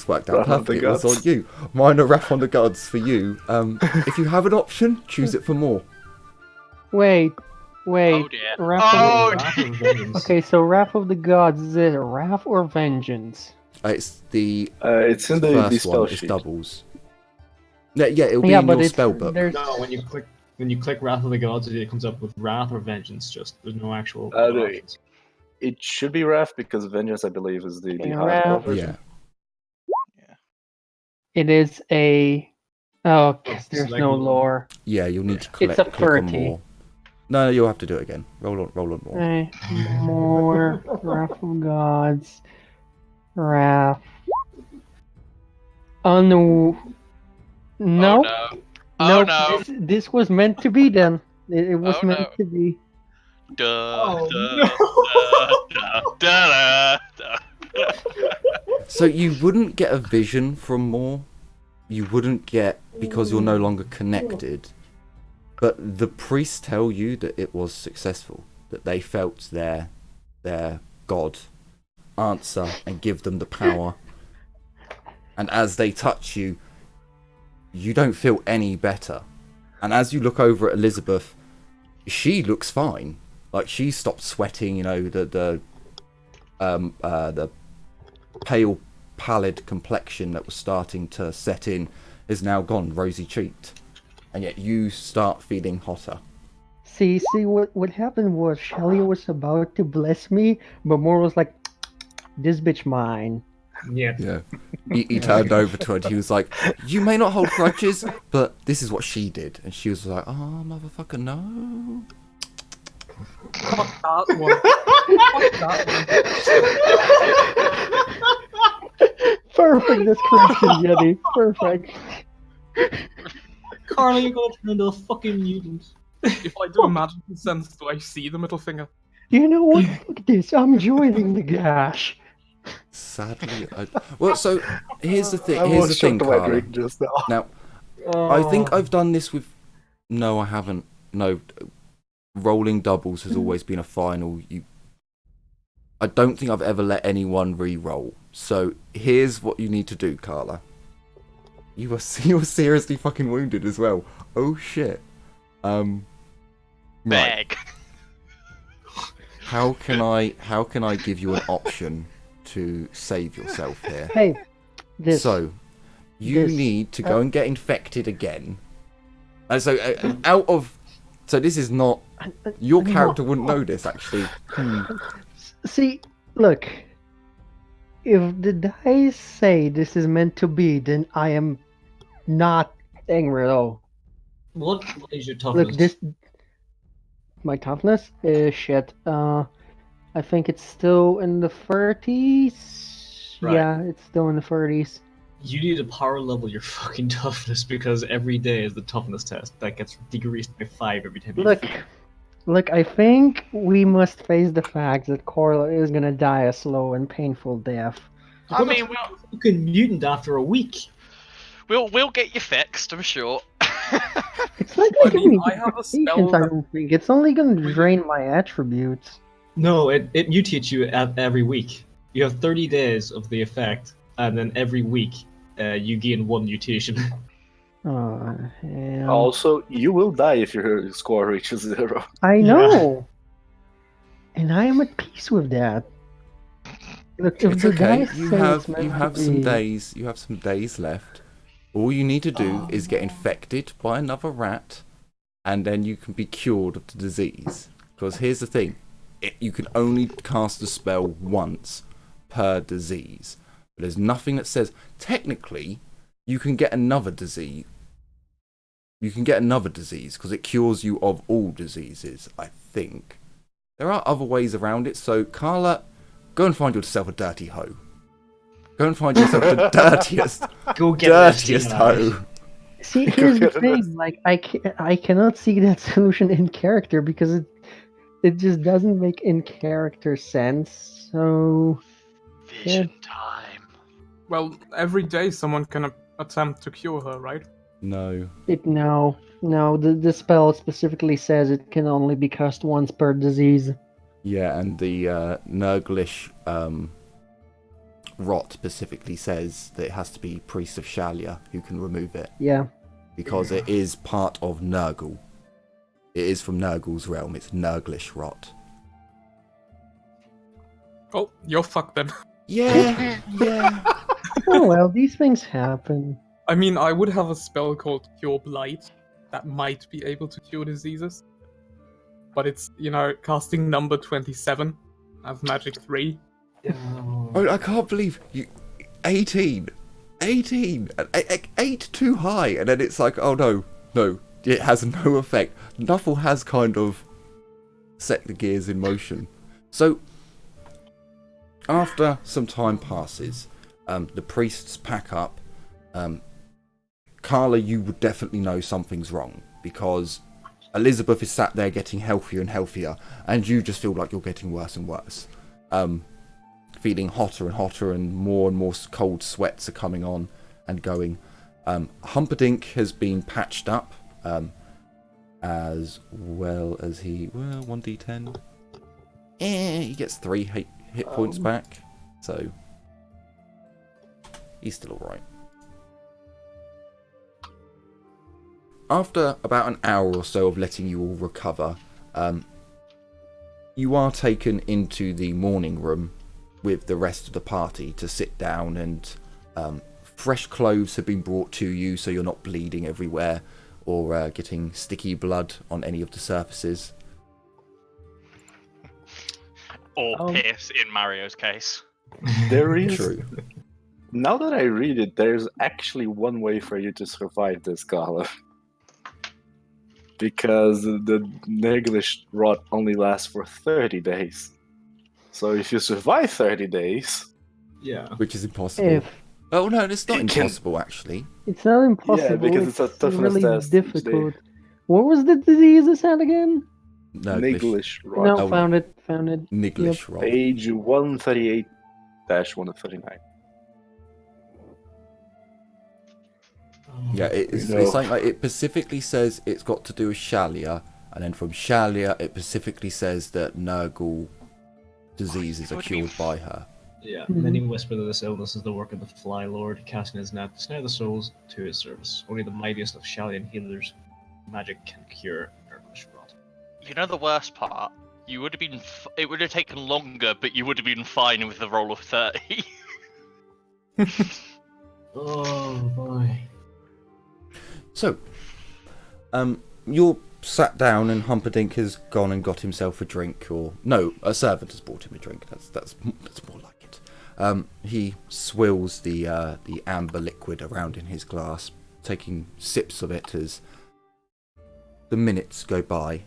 worked out Wrath on the perfectly. It was Gods. on you. Minor Wrath on the Gods for you. If you have an option, choose it for more. Wait. Oh dear. Wrath Oh of... Wrath of Vengeance. Okay, so Wrath of the Gods, is it Wrath or Vengeance? It's the it's in the first spell one. It's sheet. doubles. Yeah, it'll be Yeah, in but your it's spell book. there's No, when you click Wrath of the Gods, it comes up with Wrath or Vengeance. Just there's no actual there- options. It should be Wrath because Vengeance, I believe, is the Okay, hardcore Wrath. version. Yeah, it is a oh, 'cause there's select no one. lore. yeah. You'll need to It's a click on 30. more. No, you'll have to do it again. Roll on more. Okay, more Wrath of Gods, Wrath. Oh no, no, Oh no. Oh no. This was meant to be then. It was Oh, meant no. to be. Duh, Oh, duh. So you wouldn't get a vision from more. You wouldn't get because you're no longer connected. But the priests tell you that it was successful, that they felt their god answer and give them the power. And as they touch you, you don't feel any better. And as you look over at Elizabeth, she looks fine. Like she stopped sweating. You know, the pale, pallid complexion that was starting to set in is now gone, rosy cheeked. And yet you start feeling hotter. See, what happened was Shelly was about to bless me, but Moore was like, "This bitch mine." Yeah. Yeah. He turned over to her and he was like, "You may not hold grudges, but this is what she did." And she was like, "Oh, motherfucker, no." Fuck that one. Fuck that one. Perfect description, Yeti. Perfect. Carla, you're gonna turn into a fucking mutant. If I do a magical sense, do I see the middle finger? You know what? Fuck this. I'm joining the gash. Sadly, well. So here's the thing. I Here's the was thing, shocked by Carla. drink just now. Now, I think I've done this with. No, I haven't. No, rolling doubles has always been a final. I don't think I've ever let anyone re-roll. So here's what you need to do, Carla. You were seriously fucking wounded as well. Oh shit. Right. Bag. How can I give you an option to save yourself here? Hey, this. So, you this- need to go and get infected again. So this is not. Your character wouldn't know this, actually. See, look. If the dice say this is meant to be, then I am not angry at all. What is your toughness? Look, this. My toughness is shit. I think it's still in the 30s. Right. Yeah, it's still in the 30s. You need to power level your fucking toughness because every day is the toughness test that gets decreased by 5 every time. Look, I think we must face the fact that Corla is gonna die a slow and painful death. I mean, fucking mutant after a week. we'll get you fixed, I'm sure. It's not I gonna mean, give me I have a patience, spell I that- don't think. It's only gonna drain my attributes. No, it mutates you every week. You have 30 days of the effect, and then every week you gain 1 mutation. Oh, hell. Also, you will die if your score reaches 0. I know! And I am at peace with that. Look, if It's the okay. dice You say have it's meant you to have some be- days. You have some days left. All you need to do is get infected by another rat, and then you can be cured of the disease. Because here's the thing: you can only cast the spell once per disease. But there's nothing that says technically you can get another disease. You can get another disease because it cures you of all diseases, I think. There are other ways around it, so Carla, go and find yourself a dirty hoe. Go and find yourself the dirtiest, Go get dirtiest Restina. hoe. See, here's the thing. Like, I cannot see that solution in character because it just doesn't make in character sense. So Vision time. Well, every day someone can attempt to cure her, right? No. no, the spell specifically says it can only be cast once per disease. Yeah, and the Nurglish rot specifically says that it has to be Priest of Shalia who can remove it. Yeah. Because it is part of Nurgle. It is from Nurgle's realm. It's Nurglish rot. Oh, you're fucked then. Yeah, yeah. Oh well, these things happen. I mean, I would have a spell called Cure Blight that might be able to cure diseases. But it's, casting number 27. I have magic 3. Oh, I can't believe you. 18. 18. 8 too high. And then it's like, oh no. It has no effect. Nuffle has kind of set the gears in motion. So, after some time passes, the priests pack up. Carla, you would definitely know something's wrong because Elizabeth is sat there getting healthier and healthier, and you just feel like you're getting worse and worse. Feeling hotter and hotter, and more cold sweats are coming on and going. Humperdinck has been patched up, as well as 1d10. He gets 3 hit points back, so he's still alright. After about an hour or so of letting you all recover, you are taken into the morning room with the rest of the party to sit down, and fresh clothes have been brought to you so you're not bleeding everywhere or getting sticky blood on any of the surfaces. Or Pierce in Mario's case. There is. True. Now that I read it, there's actually one way for you to survive this, Carla. Because the Nurglish rot only lasts for 30 days. So if you survive 30 days... Yeah. Which is impossible. If Oh no, it's not It can- impossible actually. it's not impossible, Yeah, because it's a toughness really test each difficult. day. What was the disease it said again? Nurglish. Nurglish rot. No, Oh. found it. Nurglish rot. Page 138-139. Yeah, it's No. something like it specifically says it's got to do with Shalia, and then from Shalia it specifically says that Nurgle diseases are cured by her. Yeah, Mhm. many whisper that this illness is the work of the Fly Lord, casting his net to snare the souls to his service. Only the mightiest of Shalian healers' magic can cure Nurglish rot. You know the worst part? You would have been. It would have taken longer, but you would have been fine with the roll of 30. Oh boy. So, you're sat down and Humperdinck has gone and got himself a drink, or no, a servant has brought him a drink. That's more like it. He swills the amber liquid around in his glass, taking sips of it as the minutes go by.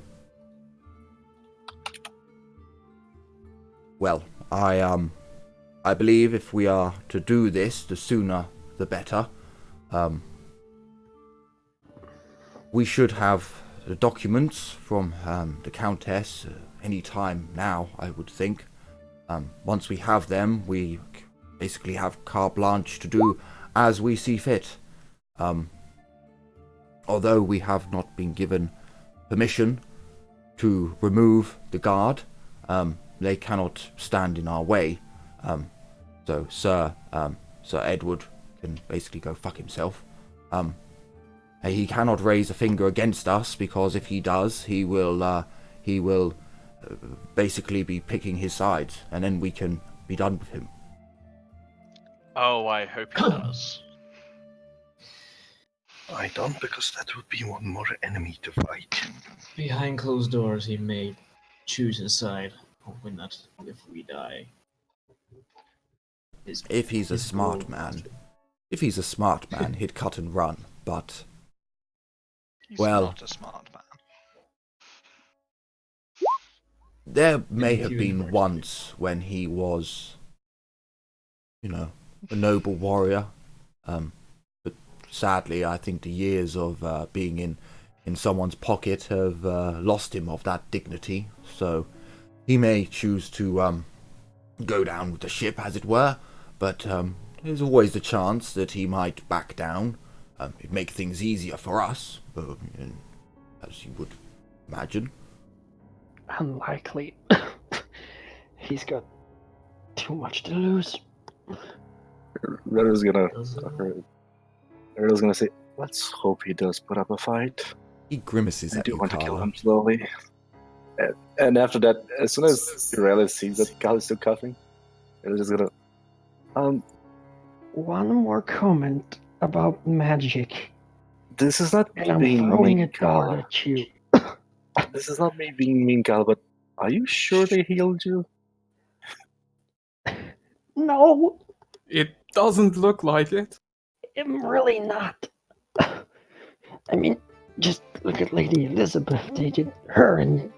Well, I believe if we are to do this, the sooner the better. We should have the documents from the Countess any time now, I would think. Once we have them, we basically have carte blanche to do as we see fit. Although we have not been given permission to remove the guard, they cannot stand in our way. So Sir Edward can basically go fuck himself. He cannot raise a finger against us, because if he does, he will basically be picking his sides, and then we can be done with him. Oh, I hope he does. I don't, because that would be one more enemy to fight. Behind closed doors, he may choose his side. Hoping that if we die, If he's a his smart goal- man, he'd cut and run. But He's Well- not a smart man. there may If have you been encourage once when he was, a noble warrior. But sadly, I think the years of being in someone's pocket have lost him of that dignity. So he may choose to go down with the ship, as it were. But there's always the chance that he might back down. It'd make things easier for us, as you would imagine. Unlikely. He's got too much to lose. Redder's gonna Does it? say, let's hope he does put up a fight. He grimaces I at do you, want to kill Carla. him slowly. And after that, as soon as Irelia sees that Carla's still coughing, they're just gonna One more comment about magic, this is not me and I'm being throwing mean, a dart Carla. at you. This is not me being mean, Carla, but are you sure they healed you? No, It doesn't look like it. I'm really not. I mean, just look at Lady Elizabeth. They did her and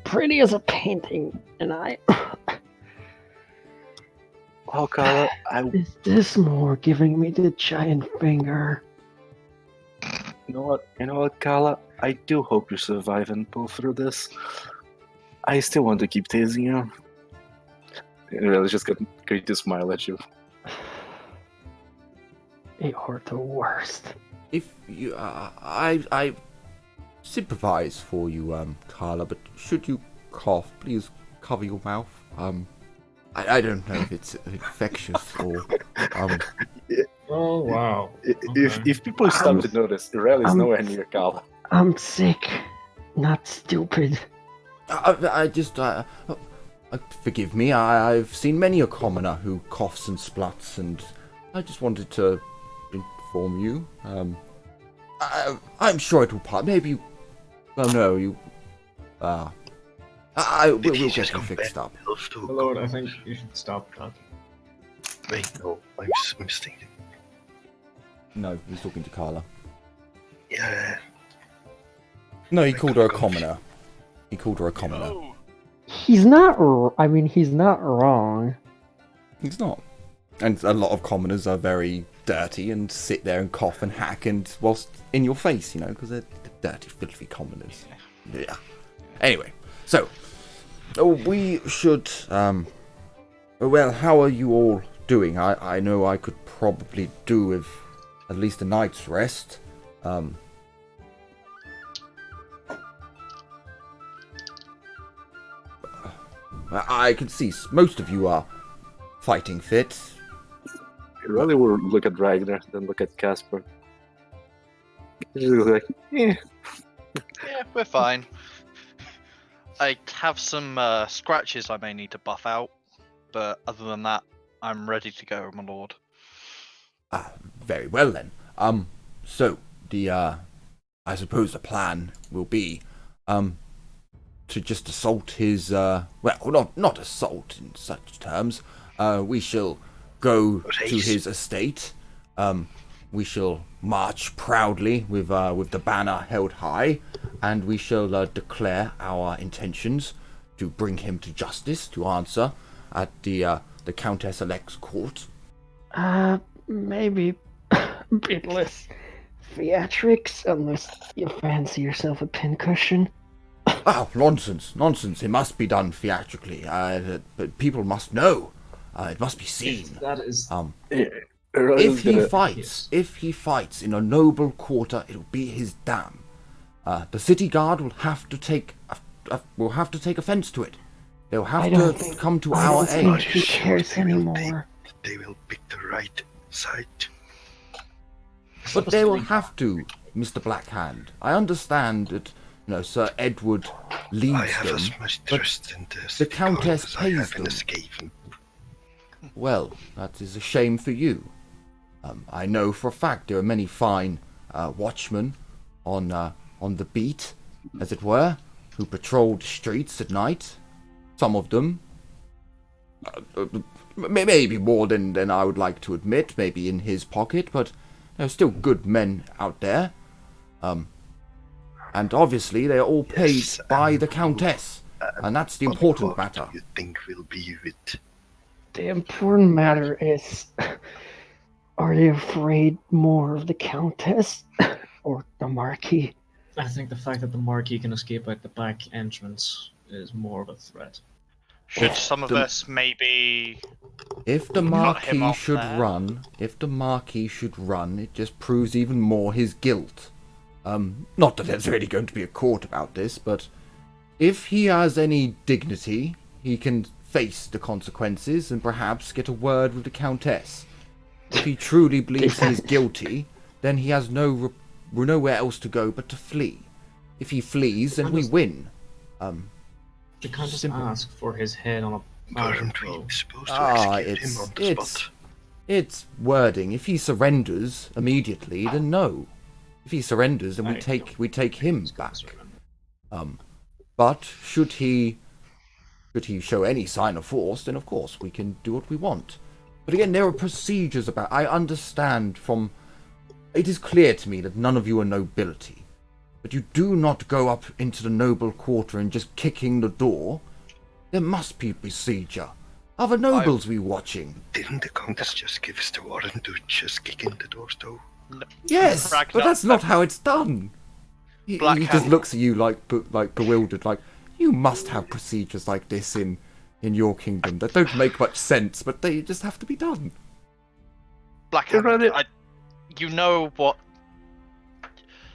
pretty as a painting, and I. Oh, Carla, Is this more giving me the giant finger? you know what, Carla? I do hope you survive and pull through this. I still want to keep tasing you. And Irelia's just going to smile at you. You're the worst. If you, I sympathize for you, Carla, but should you cough, please cover your mouth. I don't know if it's infectious or, Oh wow. If people stop to notice, Irelia's nowhere near Carla. I'm sick, not stupid. Forgive me, I've seen many a commoner who coughs and spluts, and I just wanted to inform you. I'm sure it will pass. Maybe you... Oh no, you... we'll get you fixed up. Lord, I think you should stop talking. Wait, no, I'm mistaken. No, he's talking to Carla. Yeah, No, he called her a commoner. He called her a commoner. Oh, He's not. He's not wrong. He's not. And a lot of commoners are very dirty and sit there and cough and hack and whilst in your face, because they're dirty, filthy commoners. Yeah. Anyway, so we should. Well, how are you all doing? I know I could probably do with at least a night's rest. I can see most of you are fighting fit. Irelia will look at Ragnar, then look at Casper. She's like, yeah, we're fine. I have some scratches I may need to buff out, but other than that, I'm ready to go, my lord. Very well then. So the I suppose the plan will be to just assault his well, not assault in such terms. We shall go to his estate. We shall march proudly with the banner held high, and we shall declare our intentions to bring him to justice, to answer at the Countess-elect's court. Maybe a bit less theatrics, unless you fancy yourself a pincushion. Oh, nonsense. It must be done theatrically. But people must know. It must be seen. That is. If he fights in a noble quarter, it'll be his dam. The city guard will have to take offense to it. They'll have to come to our I don't aid. think he cares anymore. They will pick the right side. But they will have to, Mr. Blackhand. I understand that, Sir Edward leads I have them, as much but trust in the the Countess as I pays have in them. the Skaven. Well, that is a shame for you. I know for a fact there are many fine watchmen on the beat, as it were, who patrol the streets at night. some of them. Maybe more than I would like to admit, maybe in his pocket, but there are still good men out there. And obviously they are all paid Yes, by the Countess, and that's the important matter. What do you think will be with? The important matter is, are they afraid more of the Countess or the Marquis? I think the fact that the Marquis can escape out the back entrance is more of a threat. Should some of us maybe... If the Cut him Marquis off should there. run, it just proves even more his guilt. Not that there's really going to be a court about this, but if he has any dignity, he can face the consequences and perhaps get a word with the Countess. If he truly believes he is guilty, then he has nowhere else to go but to flee. If he flees, then we win. The Countess Simple. asked for his head on a Aren't pole. we supposed to execute him on the it's spot? it's wording. If he surrenders immediately, then no. If he surrenders, then we take him back. But should he show any sign of force, then of course we can do what we want. But again, there are procedures about. I understand from. It is clear to me that none of you are nobility, but you do not go up into the noble quarter and just kicking the door. There must be a procedure. Other nobles be watching. Didn't the Countess just give us the warrant to just kick in the doors, though? Yes, Ragnar- but that's not how it's done. He just looks at you like bewildered, like you must have procedures like this in your kingdom that don't make much sense, but they just have to be done. Blackhand, you know what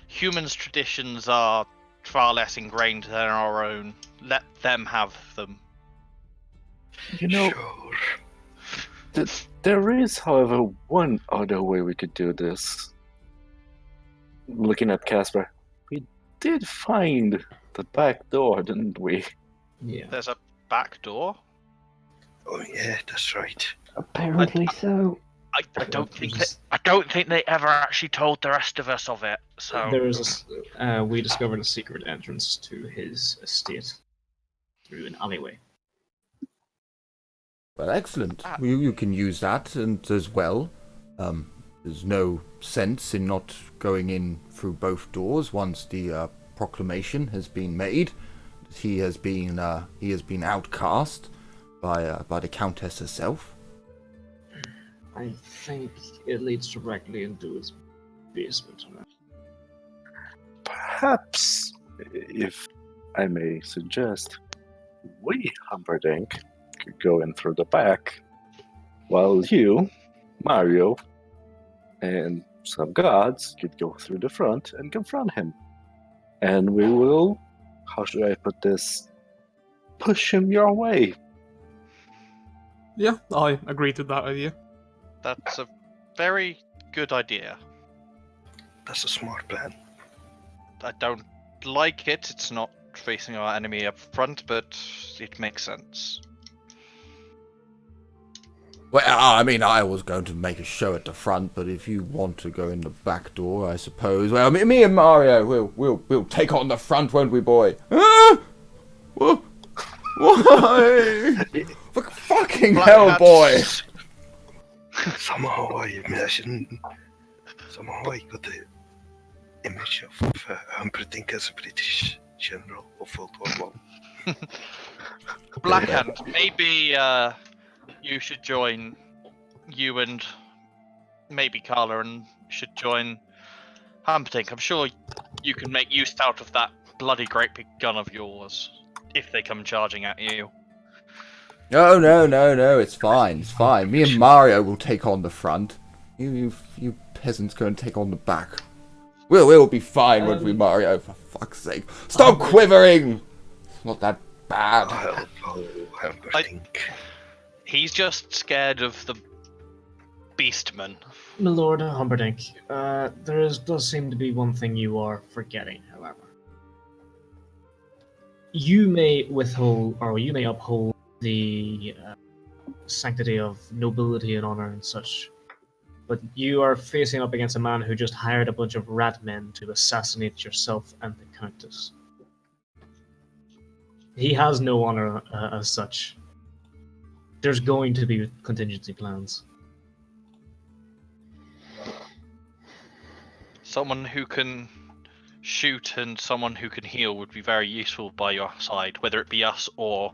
humans' traditions are far less ingrained than our own. Let them have them. You know, Sure. there is, however, one other way we could do this. Looking at Casper, we did find the back door, didn't we? Yeah. There's a back door. Oh yeah, that's right. Apparently so. I don't think they ever actually told the rest of us of it. So There is we discovered a secret entrance to his estate through an alleyway. Well, excellent. You can use that and as well. There's no sense in not going in through both doors once the proclamation has been made. He has been outcast by the Countess herself. I think it leads directly into his basement. Perhaps, if I may suggest, we, Humperdinck, could go in through the back, while you, Mario, and some gods could go through the front and confront him. And we will, how should I put this, push him your way. Yeah, I agree to that idea. that's a very good idea. That's a smart plan. I don't like it. It's not facing our enemy up front, but it makes sense. Well, I mean, I was going to make a show at the front, but if you want to go in the back door, I suppose. Well, me and Mario, we'll take on the front, won't we, boy? Ah! Why? For fucking hell, boy! Somehow I imagine. Somehow I got the image of Humperdinck as a British general of World War One. Blackhand, maybe you should join. You and maybe Carla and should join Humperdinck. I'm sure you can make use out of that bloody great big gun of yours if they come charging at you. No, it's fine, Me and Mario will take on the front. You peasants go and take on the back. We'll be fine, won't we, Mario? For fuck's sake. Stop quivering! It's not that bad. I'll follow Humperdinck. He's just scared of the Beastman. My Lord Humperdinck, does seem to be one thing you are forgetting, however. You may withhold, or you may uphold the sanctity of nobility and honor and such, but you are facing up against a man who just hired a bunch of rat men to assassinate yourself and the Countess. He has no honor as such. There's going to be contingency plans. Someone who can shoot and someone who can heal would be very useful by your side, whether it be us or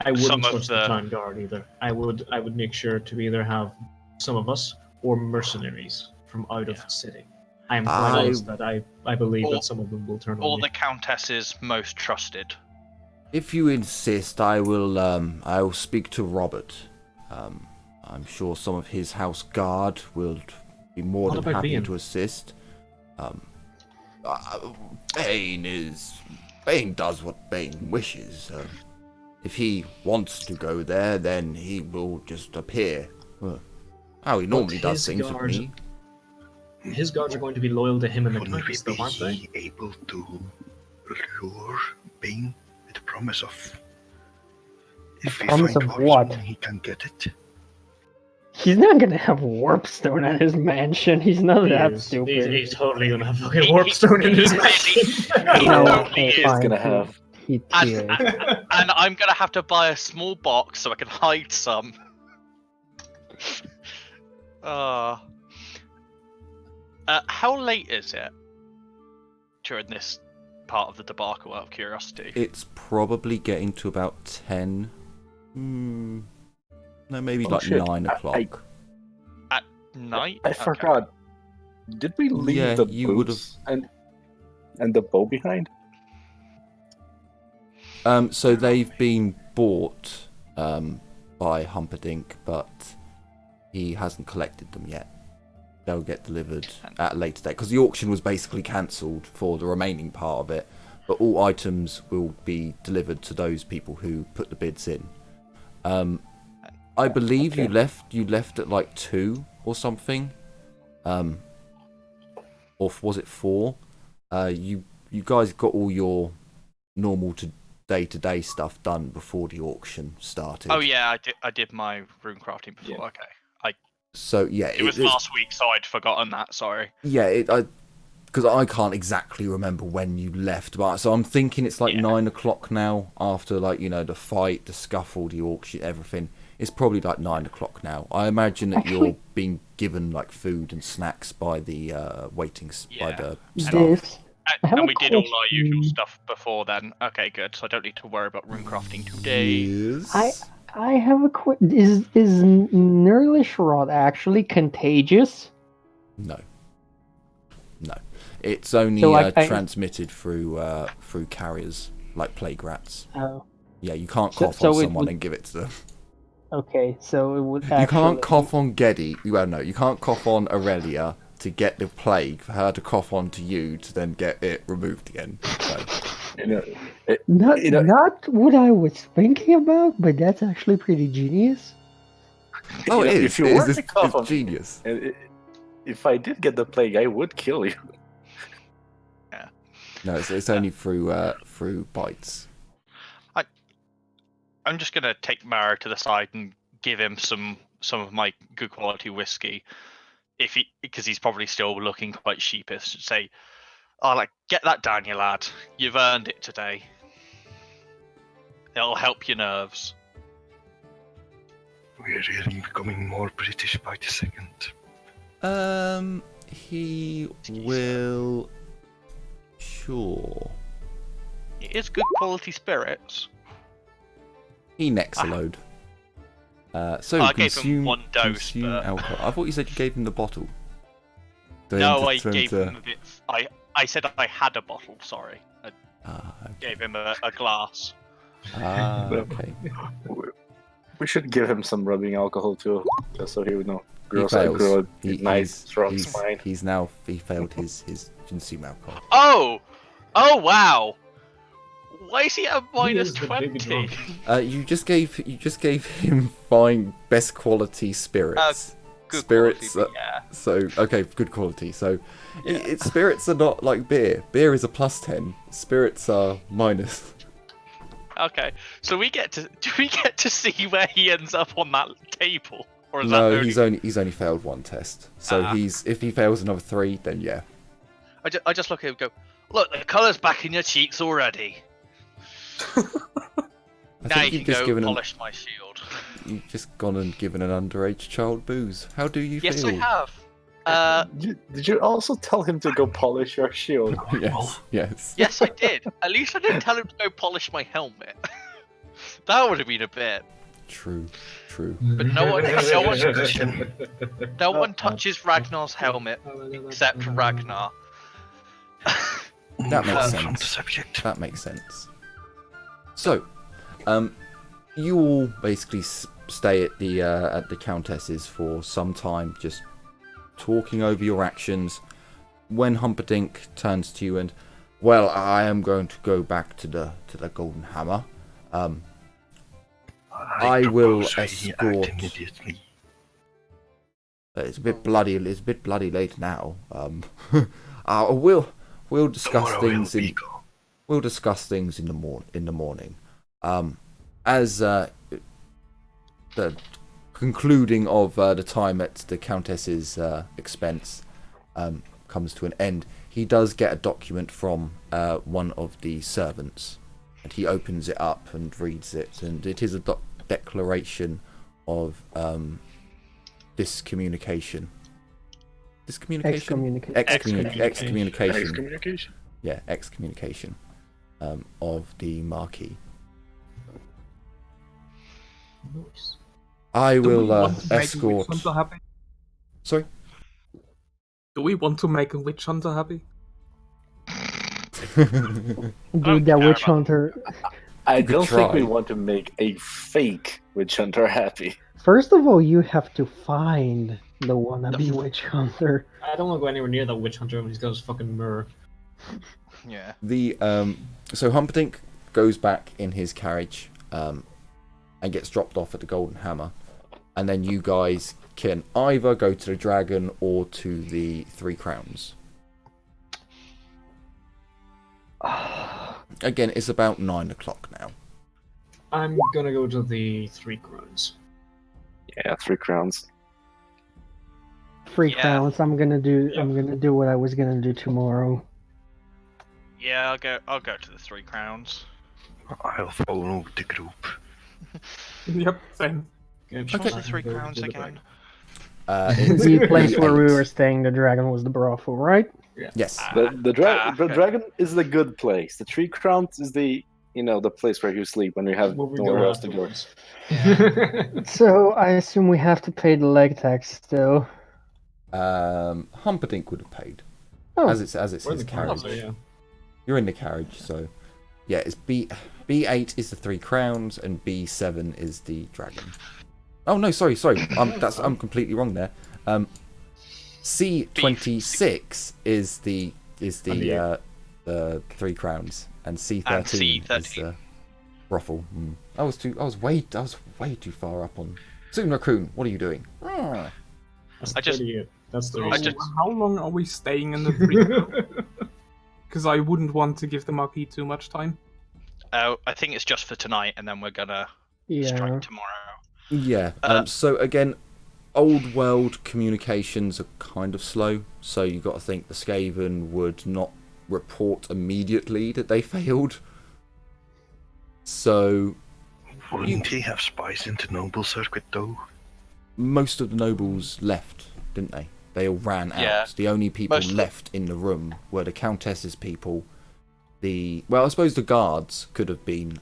I some wouldn't of touch the the- town guard either. I would make sure to either have some of us or mercenaries from out of the city. I am quite honest that I believe Or- that some of them will turn or on the me. Countess's most trusted. If you insist, I will speak to Robert. I'm sure some of his house guard will be more What than about happy Bean? to assist. Bane does what Bane wishes. If he wants to go there, then he will just appear. How he normally does his things with guards- me. His guards are going to be loyal to him and the Wouldn't we Countess, though, aren't they? be able to lure Bane with the promise of if we promise find of Warstone, what? he can get it? He's not gonna have warpstone at his mansion. He's not that He's stupid. totally gonna have fucking warpstone in his mansion. No, totally okay, is fine. gonna have- He And, is. and I'm gonna have to buy a small box so I can hide some. How late is it during this part of the debacle, out of curiosity? It's probably getting to about 10. No, maybe Oh, like shit. 9 o'clock. Night? I Okay. forgot. Did we leave Yeah, the you would've- boots and the bow behind? So they've been bought by Humperdinck, but he hasn't collected them yet. They'll get delivered at a later date because the auction was basically cancelled for the remaining part of it. But all items will be delivered to those people who put the bids in. I believe Okay. you left at like 2 or something, or was it 4? You guys got all your normal day-to-day stuff done before the auction started. Oh yeah, I did my rune crafting before. Yeah. Okay, So yeah, it was last week, so I'd forgotten that. Sorry. Yeah, because I can't exactly remember when you left, but so I'm thinking it's like 9 o'clock now. After the fight, the scuffle, the auction, everything. It's probably like 9 o'clock now. I imagine that you're being given like food and snacks by the by the staff. This. I have And a we did all our usual question. stuff before then. Okay, good. So I don't need to worry about rune crafting today. Yes. I have a question. Is Nurlish Rod actually contagious? No. It's only So I- transmitted through carriers like plague rats. Oh, Yeah, you can't So- cough so on it someone would- and give it to them. okay. So it would. You Actually... can't cough on Geddy. Well, no, you can't cough on Aurelia to get the plague for her to cough onto you to then get it removed again. So, Not what I was thinking about, but that's actually pretty genius. oh, it is. If you It were is. to cough on It's genius. if I did get the plague, I would kill you. No, it's only through bites. I'm just gonna take Mara to the side and give him some of my good quality whiskey, because he's probably still looking quite sheepish. Say, get that down, you lad. You've earned it today. It'll help your nerves. We're really becoming more British by the second. He will. Sure. It is good quality spirits. He necks a load. So I gave him consume, one dose, consume but- alcohol. I thought you said you gave him the bottle. No, I gave him a bit. I said I had a bottle. Sorry, I gave him a glass. Okay. We should give him some rubbing alcohol too, just so he would know. He Gross, fails. grow He- nice, strong he's, spine. he failed his consume alcohol. Oh wow! Why is he at He minus is the big 20? drunk. You just gave him fine best quality spirits. Good Spirits. quality, yeah. So okay, good quality. So Yeah. it's spirits are not like beer. Beer is a +10. Spirits are minus. Okay, so do we get to see where he ends up on that table, or is No, that he's only failed one test. So Ah. if he fails another 3, then yeah. I just look at him and go, look, the colour's back in your cheeks already. Now you can go polish my shield. You've just gone and given an underage child booze. How do you Yes, feel? I have. Did you also tell him to go polish your shield? Yes. Yes, I did. At least I didn't tell him to go polish my helmet. That would have been a bit. True. But no one touches Ragnar's helmet except Ragnar. That makes From the sense. subject. That makes sense. So, you all basically stay at the Countess's for some time, just talking over your actions. When Humperdinck turns to you and, well, I am going to go back to the Golden Hammer. I will propose we act escort. immediately. It's a bit bloody. It's a bit bloody late now. We'll discuss Tomorrow things will be in. gone. We'll discuss things in the morning. As the concluding of the time at the Countess's expense comes to an end, he does get a document from one of the servants, and he opens it up and reads it, and it is a declaration of discommunication. Excommunication. Yeah, excommunication of the Marquis. Nice. I Do we will want to make a escort. Witch Hunter happy? Sorry. Do we want to make a witch hunter happy? Dude, that witch hunter. I could don't think we try. want to make a fake witch hunter happy. First of all, you have to find the wannabe witch hunter. I don't want to go anywhere near that witch hunter when he's got his fucking mirror. Yeah. The so Humperdinck goes back in his carriage and gets dropped off at the Golden Hammer, and then you guys can either go to the Dragon or to the Three Crowns. Again, it's about 9 o'clock now. I'm gonna go to the Three Crowns. Yeah, 3 crowns. Free Yeah. crowns. I'm gonna do what I was gonna do tomorrow. Yeah, I'll go to the Three Crowns. I'll follow the group. Yep, same. Which one's the Three Crowns again? It's The place where we B8. were staying, the dragon was the brothel, right? Yes. The dragon is the good place. The 3 crowns is the place where you sleep when you have Where we nowhere go else to go. afterwards. So I assume we have to pay the leg tax still. Humperdinck would have paid, Oh, as it's We're in his the carriage, carriage. yeah. You're in the carriage, so yeah. It's B8 is the Three Crowns and B7 is the Dragon. Oh no, sorry. I'm completely wrong there. C26 is the Three Crowns, and C13 And is C13. the brothel. I was way too far up on. Soon Raccoon, what are you doing? Ah. That's I just- 38. That's the I reason. just- How long are we staying in the Three? Because I wouldn't want to give the Marquis too much time. I think it's just for tonight, and then we're gonna yeah. strike tomorrow. Yeah. Uh, So again, old world communications are kind of slow. So you got to think the Skaven would not report immediately that they failed. So Wouldn't he have spies in the noble circuit though? most of the nobles left, didn't they? They all ran out. Yeah. The only people Most of them. left in the room were the Countess's people. I suppose the guards could have been,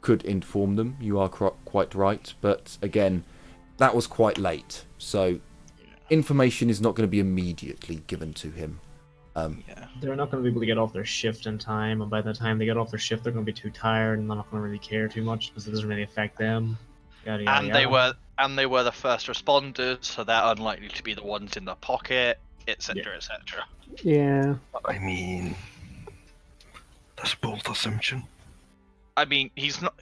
could inform them. You are quite right, but again, that was quite late. So information is not going to be immediately given to him. Yeah. They're not going to be able to get off their shift in time, and by the time they get off their shift, they're going to be too tired, and they're not going to really care too much because it doesn't really affect them. Yada, yada, And they were the first responders, so they're unlikely to be the ones in the pocket, etc., etc. Yeah. I mean, that's a bold assumption. I mean, he's not.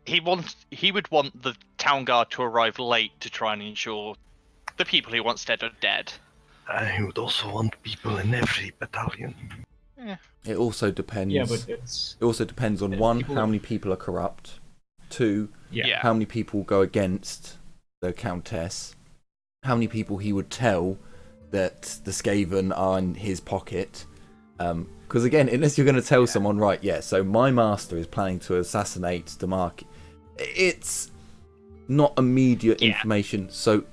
He would want the town guard to arrive late to try and ensure the people he wants dead are dead. I would also want people in every battalion. It also depends. Yeah, but it's It also depends on Yeah, one, people- how many people are corrupt. Two, yeah. how many people go against the Countess. How many people he would tell that the Skaven are in his pocket. Because again, unless you're going to tell someone, right, yeah, so my master is planning to assassinate the Marquis, it's not immediate information. So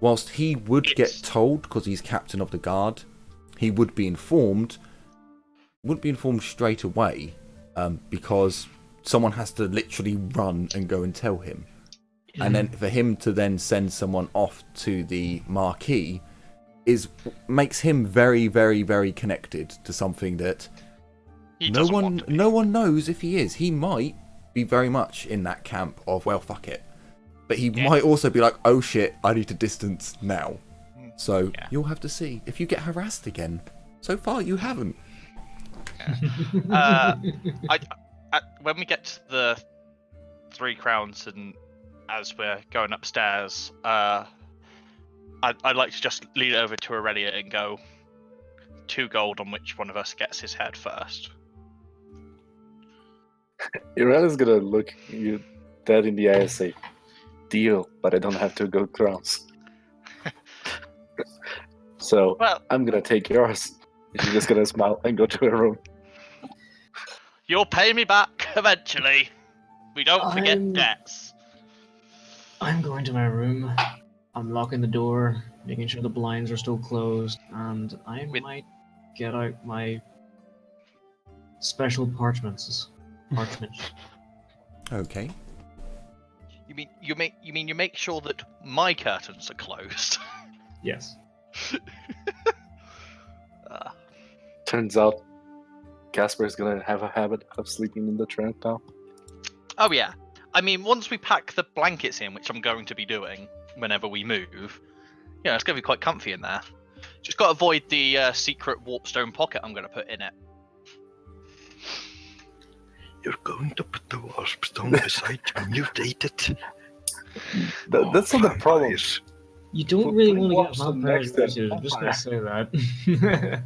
whilst he would get told because he's captain of the guard, he would be informed. Wouldn't be informed straight away, because someone has to literally run and go and tell him. And then for him to then send someone off to the Marquis makes him very, very, very connected to something that no one knows if he is. He might be very much in that camp of, well, fuck it. But he might also be like, oh shit, I need to distance now. So you'll have to see. If you get harassed again, so far you haven't. When we get to the 3 crowns and as we're going upstairs, I'd like to just lead over to Aurelia and go 2 gold on which one of us gets his head first. Aurelia's gonna look you dead in the eye and say, deal, but I don't have 2 gold crowns. So I'm gonna take yours. She's just gonna smile and go to her room. You'll pay me back eventually. We don't forget debts. I'm going to my room. I'm locking the door, making sure the blinds are still closed, and I might get out my special parchments. Okay. You make sure that my curtains are closed. Yes. Turns out Casper's gonna have a habit of sleeping in the trunk now. Oh yeah. I mean, once we pack the blankets in, which I'm going to be doing whenever we move, it's going to be quite comfy in there. Just got to avoid the secret warpstone pocket I'm going to put in it. You're going to put the warpstone beside your mutated. That's not the problem. Vampires. You don't really want to get Warpstone vampires next to mutated, I'm just going to say that.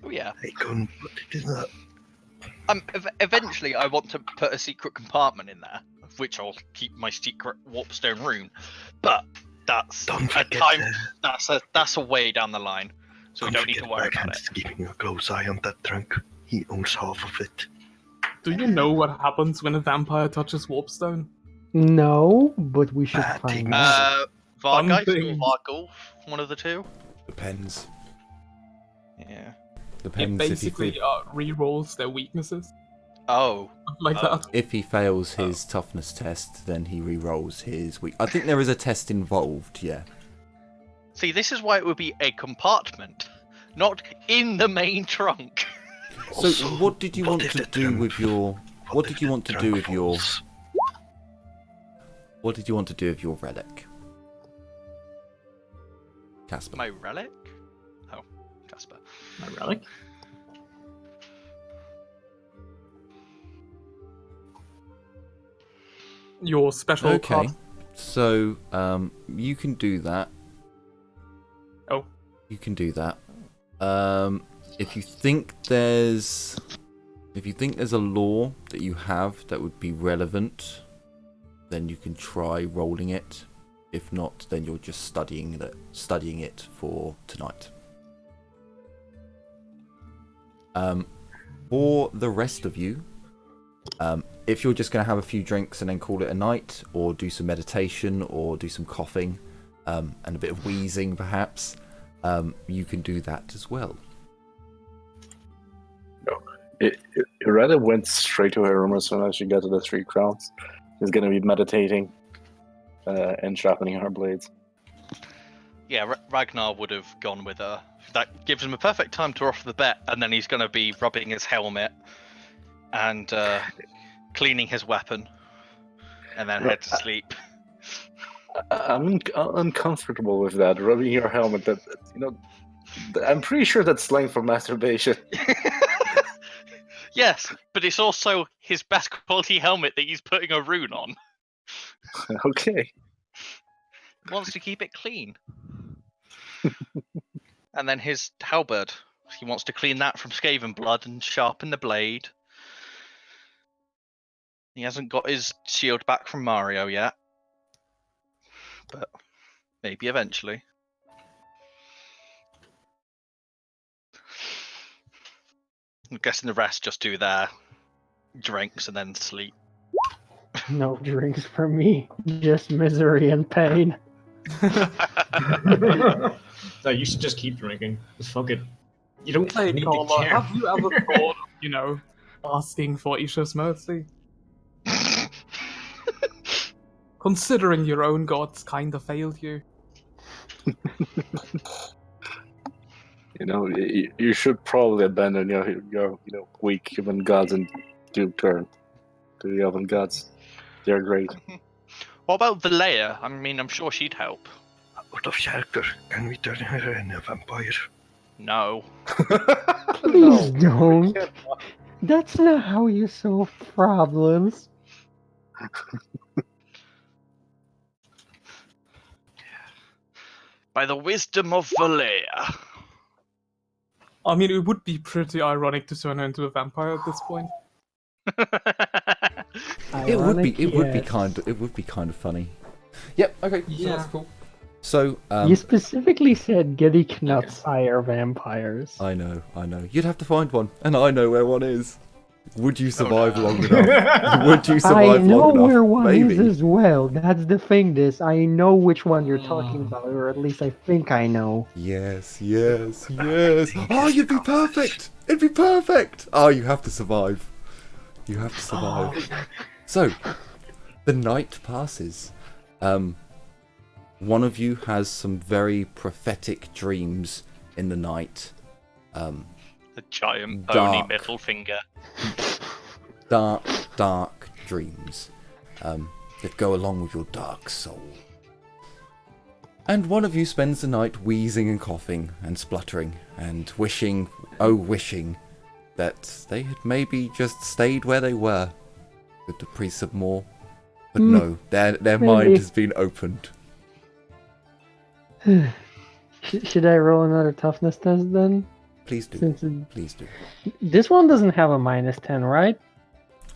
Oh yeah. I can put it in that. Eventually, I want to put a secret compartment in there, of which I'll keep my secret warpstone rune. But that's that's a way down the line, so we don't need to worry about it. He's keeping a close eye on that trunk. He owns half of it. Do you know what happens when a vampire touches warpstone? No, but we should find out. Vargeist thing. or Vargulf, one of the 2. Depends. Yeah. Depends It basically re-rolls their weaknesses. Oh. Like that. If he fails his toughness test, then he re-rolls his weak. I think there is a test involved, yeah. See, this is why it would be a compartment, not in the main trunk. So, what did you want to do with your? What did you want to do with your? What did you want to do with your relic, Casper? My relic? Oh, Casper. My relic? Your special card. So, you can do that. Oh. You can do that. If you think there's a law that you have that would be relevant, then you can try rolling it. If not, then you're just studying it for tonight. For the rest of you, if you're just going to have a few drinks and then call it a night, or do some meditation, or do some coughing, and a bit of wheezing perhaps, you can do that as well. It rather went straight to her room as soon as she got to the 3 crowns. She's going to be meditating and sharpening her blades. Yeah, Ragnar would have gone with her. That gives him a perfect time to offer the bet, and then he's going to be rubbing his helmet and cleaning his weapon, and then head to sleep. I'm uncomfortable with that. Rubbing your helmet. I'm pretty sure that's slang for masturbation. Yes, but it's also his best quality helmet that he's putting a rune on. Okay. He wants to keep it clean. And then his halberd. He wants to clean that from Skaven blood and sharpen the blade. He hasn't got his shield back from Mario yet. But maybe eventually. I'm guessing the rest just do their drinks and then sleep. No drinks for me, just misery and pain. No, you should just keep drinking. Just fuck it. You don't Hey, need Carla, to care. have you ever thought of, asking for Isha's mercy? Considering your own gods kinda failed you. You should probably abandon your weak human gods and do turn to the elven gods. They're great. What about Valea? I mean, I'm sure she'd help. Out of character, can we turn her into a vampire? No. Please don't. That's not how you solve problems. By the wisdom of Valea. I mean, it would be pretty ironic to turn her into a vampire at this point. It would be Ironic, kind of funny. Yep. Okay. So Yeah. that's cool. So You specifically said Giddy cannot sire vampires. I know. You'd have to find one, and I know where one is. Would you survive long enough? Would you I survive know long enough? where one Maybe. is as well. That's the thing. I know which one you're talking about, or at least I think I know. Yes. Oh, you'd be perfect. It'd be perfect. Oh, you have to survive. You have to survive. So, the night passes. One of you has some very prophetic dreams in the night. The giant Dark. bony middle finger. Dark dreams that go along with your dark soul. And one of you spends the night wheezing and coughing and spluttering and wishing that they had maybe just stayed where they were with the priests of Moor. But no, their mind has been opened. Should I roll another toughness test then? Please do. Please do. This one doesn't have a -10, right?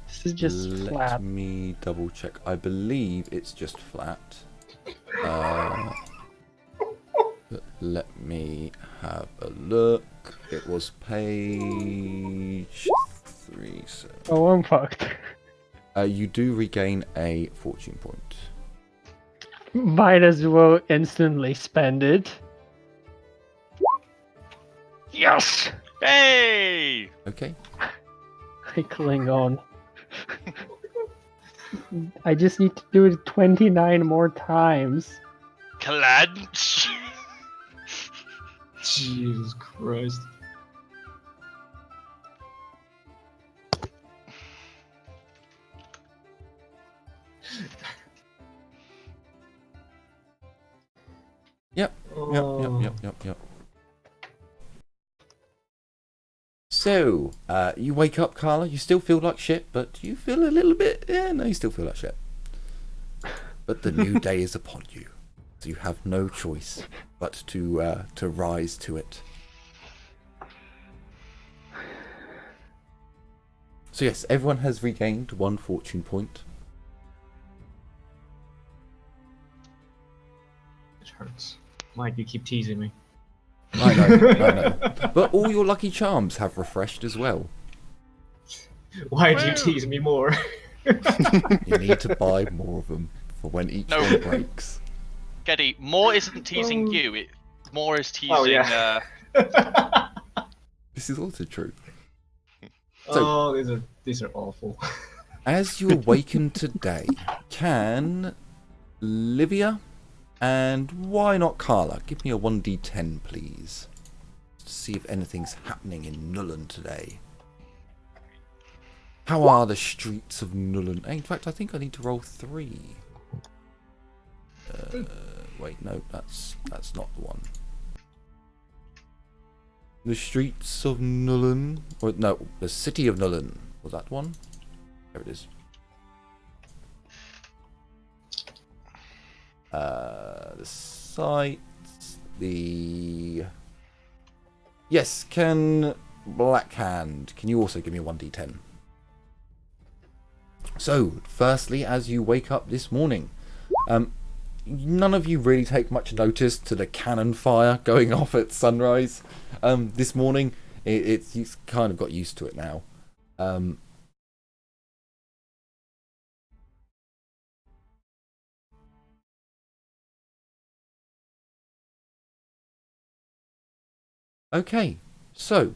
This is just Let flat. me double check. I believe it's just flat. But let me have a look. It was page 3. So, Oh, I'm fucked. you do regain a fortune point. Might as well instantly spend it. Yes! Hey! Okay. I cling on. I just need to do it 29 more times. Clanch! Jesus Christ. Yep. Yep. So, you wake up, Carla. You still feel like shit, but you feel a little bit... Yeah, no, you still feel like shit. But the new day is upon you. So you have no choice but to rise to it. So yes, everyone has regained 1 fortune point. It hurts. Mike, you keep teasing me. I know. But all your lucky charms have refreshed as well. Why do you tease me more? You need to buy more of them for when each No. one breaks. Geddy, more isn't teasing you, more is teasing... Oh, yeah. This is also true. These are awful. As you awaken today, can Livia and why not Carla give me a 1d10, please, to see if anything's happening in Nuln today. How are the streets of Nuln? In fact, I think I need to roll 3. Wait, no, that's not the one. The streets of Nuln, or no, the city of Nuln. Was that one? There it is. The sites, yes, can Blackhand, can you also give me a 1d10? So, firstly, as you wake up this morning, none of you really take much notice to the cannon fire going off at sunrise this morning. He's kind of got used to it now. Okay, so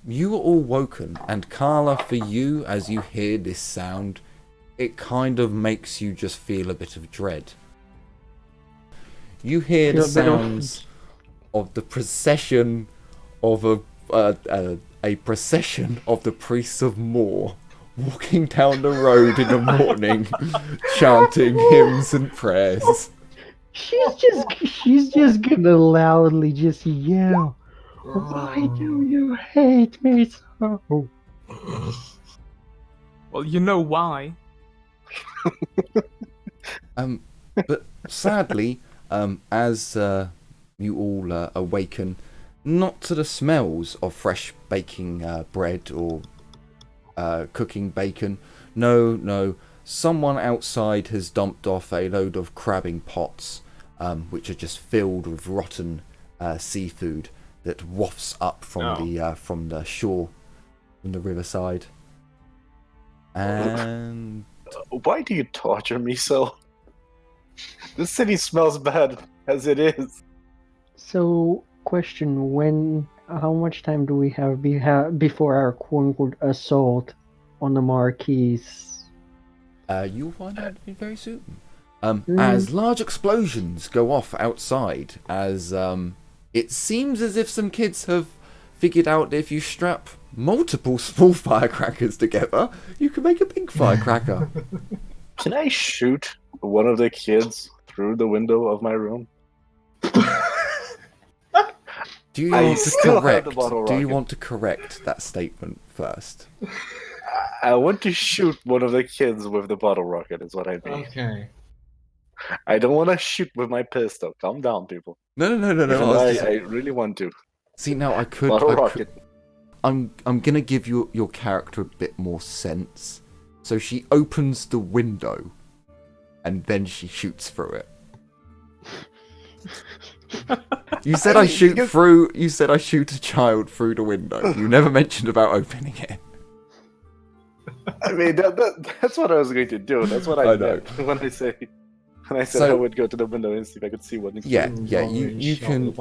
you are all woken, and Carla, for you, as you hear this sound, it kind of makes you just feel a bit of dread. You hear the sounds of the procession of a procession of the priests of Moor walking down the road in the morning, chanting hymns and prayers. She's just gonna loudly just yell. Why do you hate me so? Well, you know why. But sadly, as you all awaken, not to the smells of fresh baking bread or cooking bacon. No. Someone outside has dumped off a load of crabbing pots, which are just filled with rotten seafood that wafts up from the shore, from the riverside. And Why do you torture me so? The city smells bad as it is. So, question: how much time do we have before our quote-unquote assault on the marquees? You'll find out very soon. As large explosions go off outside, as it seems as if some kids have figured out that if you strap multiple small firecrackers together, you can make a big firecracker. Can I shoot one of the kids through the window of my room? Do you want to correct that statement first? I want to shoot one of the kids with the bottle rocket, is what I mean. Okay. I don't want to shoot with my pistol. Calm down, people. No. I really want to. See, now I could. Bottle rocket. I'm gonna give your character a bit more sense. So she opens the window, and then she shoots through it. You said I shoot through. You said I shoot a child through the window. You never mentioned about opening it. I mean, that's what I was going to do. That's what I meant when I said I would go to the window and see if I could see what. Yeah. You can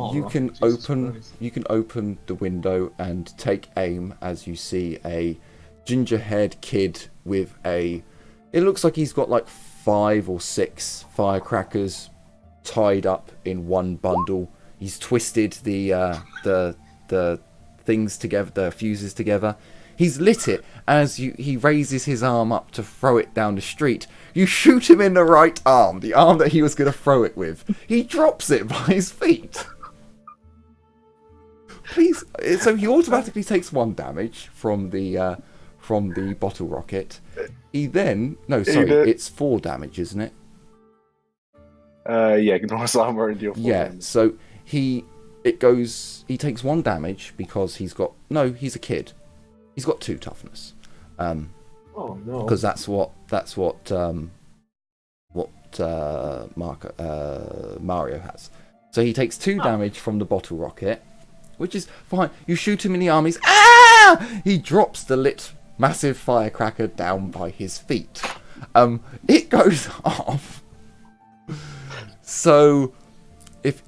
open the window and take aim as you see a ginger-haired kid with a. It looks like he's got like 5 or 6 firecrackers tied up in one bundle. He's twisted the things together, the fuses together. He's lit it as he raises his arm up to throw it down the street. You shoot him in the right arm, the arm that he was going to throw it with. He drops it by his feet. Please, so he automatically takes 1 damage from the bottle rocket. He then it's 4 damage, isn't it? Yeah, ignores armor and deal 4 damage. So he takes 1 damage because he's a kid. He's got 2 toughness. Oh no. Because that's what Mario has. So he takes 2 damage from the bottle rocket, which is fine. You shoot him in the arm, he's he drops the lit massive firecracker down by his feet. It goes off. So if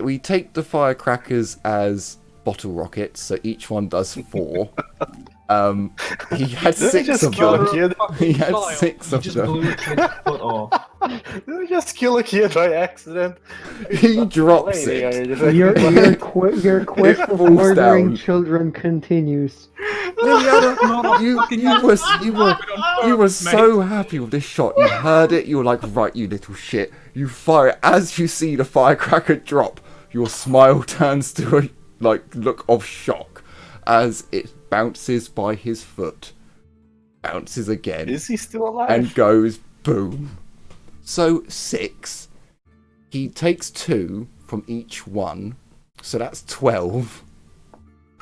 we take the firecrackers as bottle rockets, so each one does 4. He had 6 of them. He had 6 of them. Blew a kid's foot off. Did I just kill a kid by accident? He drops it. Your quest of murdering children continues. You were so happy with this shot. You heard it. You were like, right, you little shit. You fire it. As you see the firecracker drop, your smile turns to a look of shock as it bounces by his foot, bounces again. Is he still alive? And goes boom. So 6. He takes 2 from each one, so that's 12.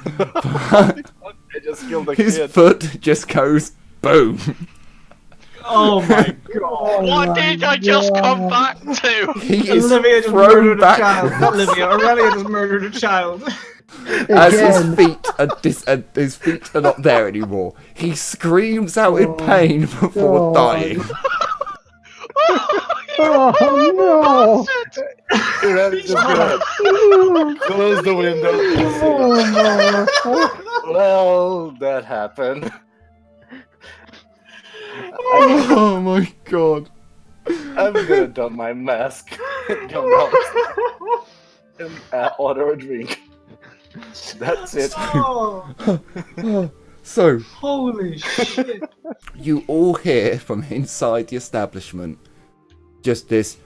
I just killed the His kid. foot just goes boom. Oh my god. What did I just come back to? He is Olivia just thrown murdered a back child. Not Olivia, Aurelia just murdered a child. as his Again. his feet are not there anymore. He screams out in pain before God. dying. Oh Aurelia just gonna close the window. no! Oh Well, that happened. Oh my god. I'm gonna don my mask and come out and order a drink. That's it. Oh, So, holy shit. you all hear from inside the establishment just this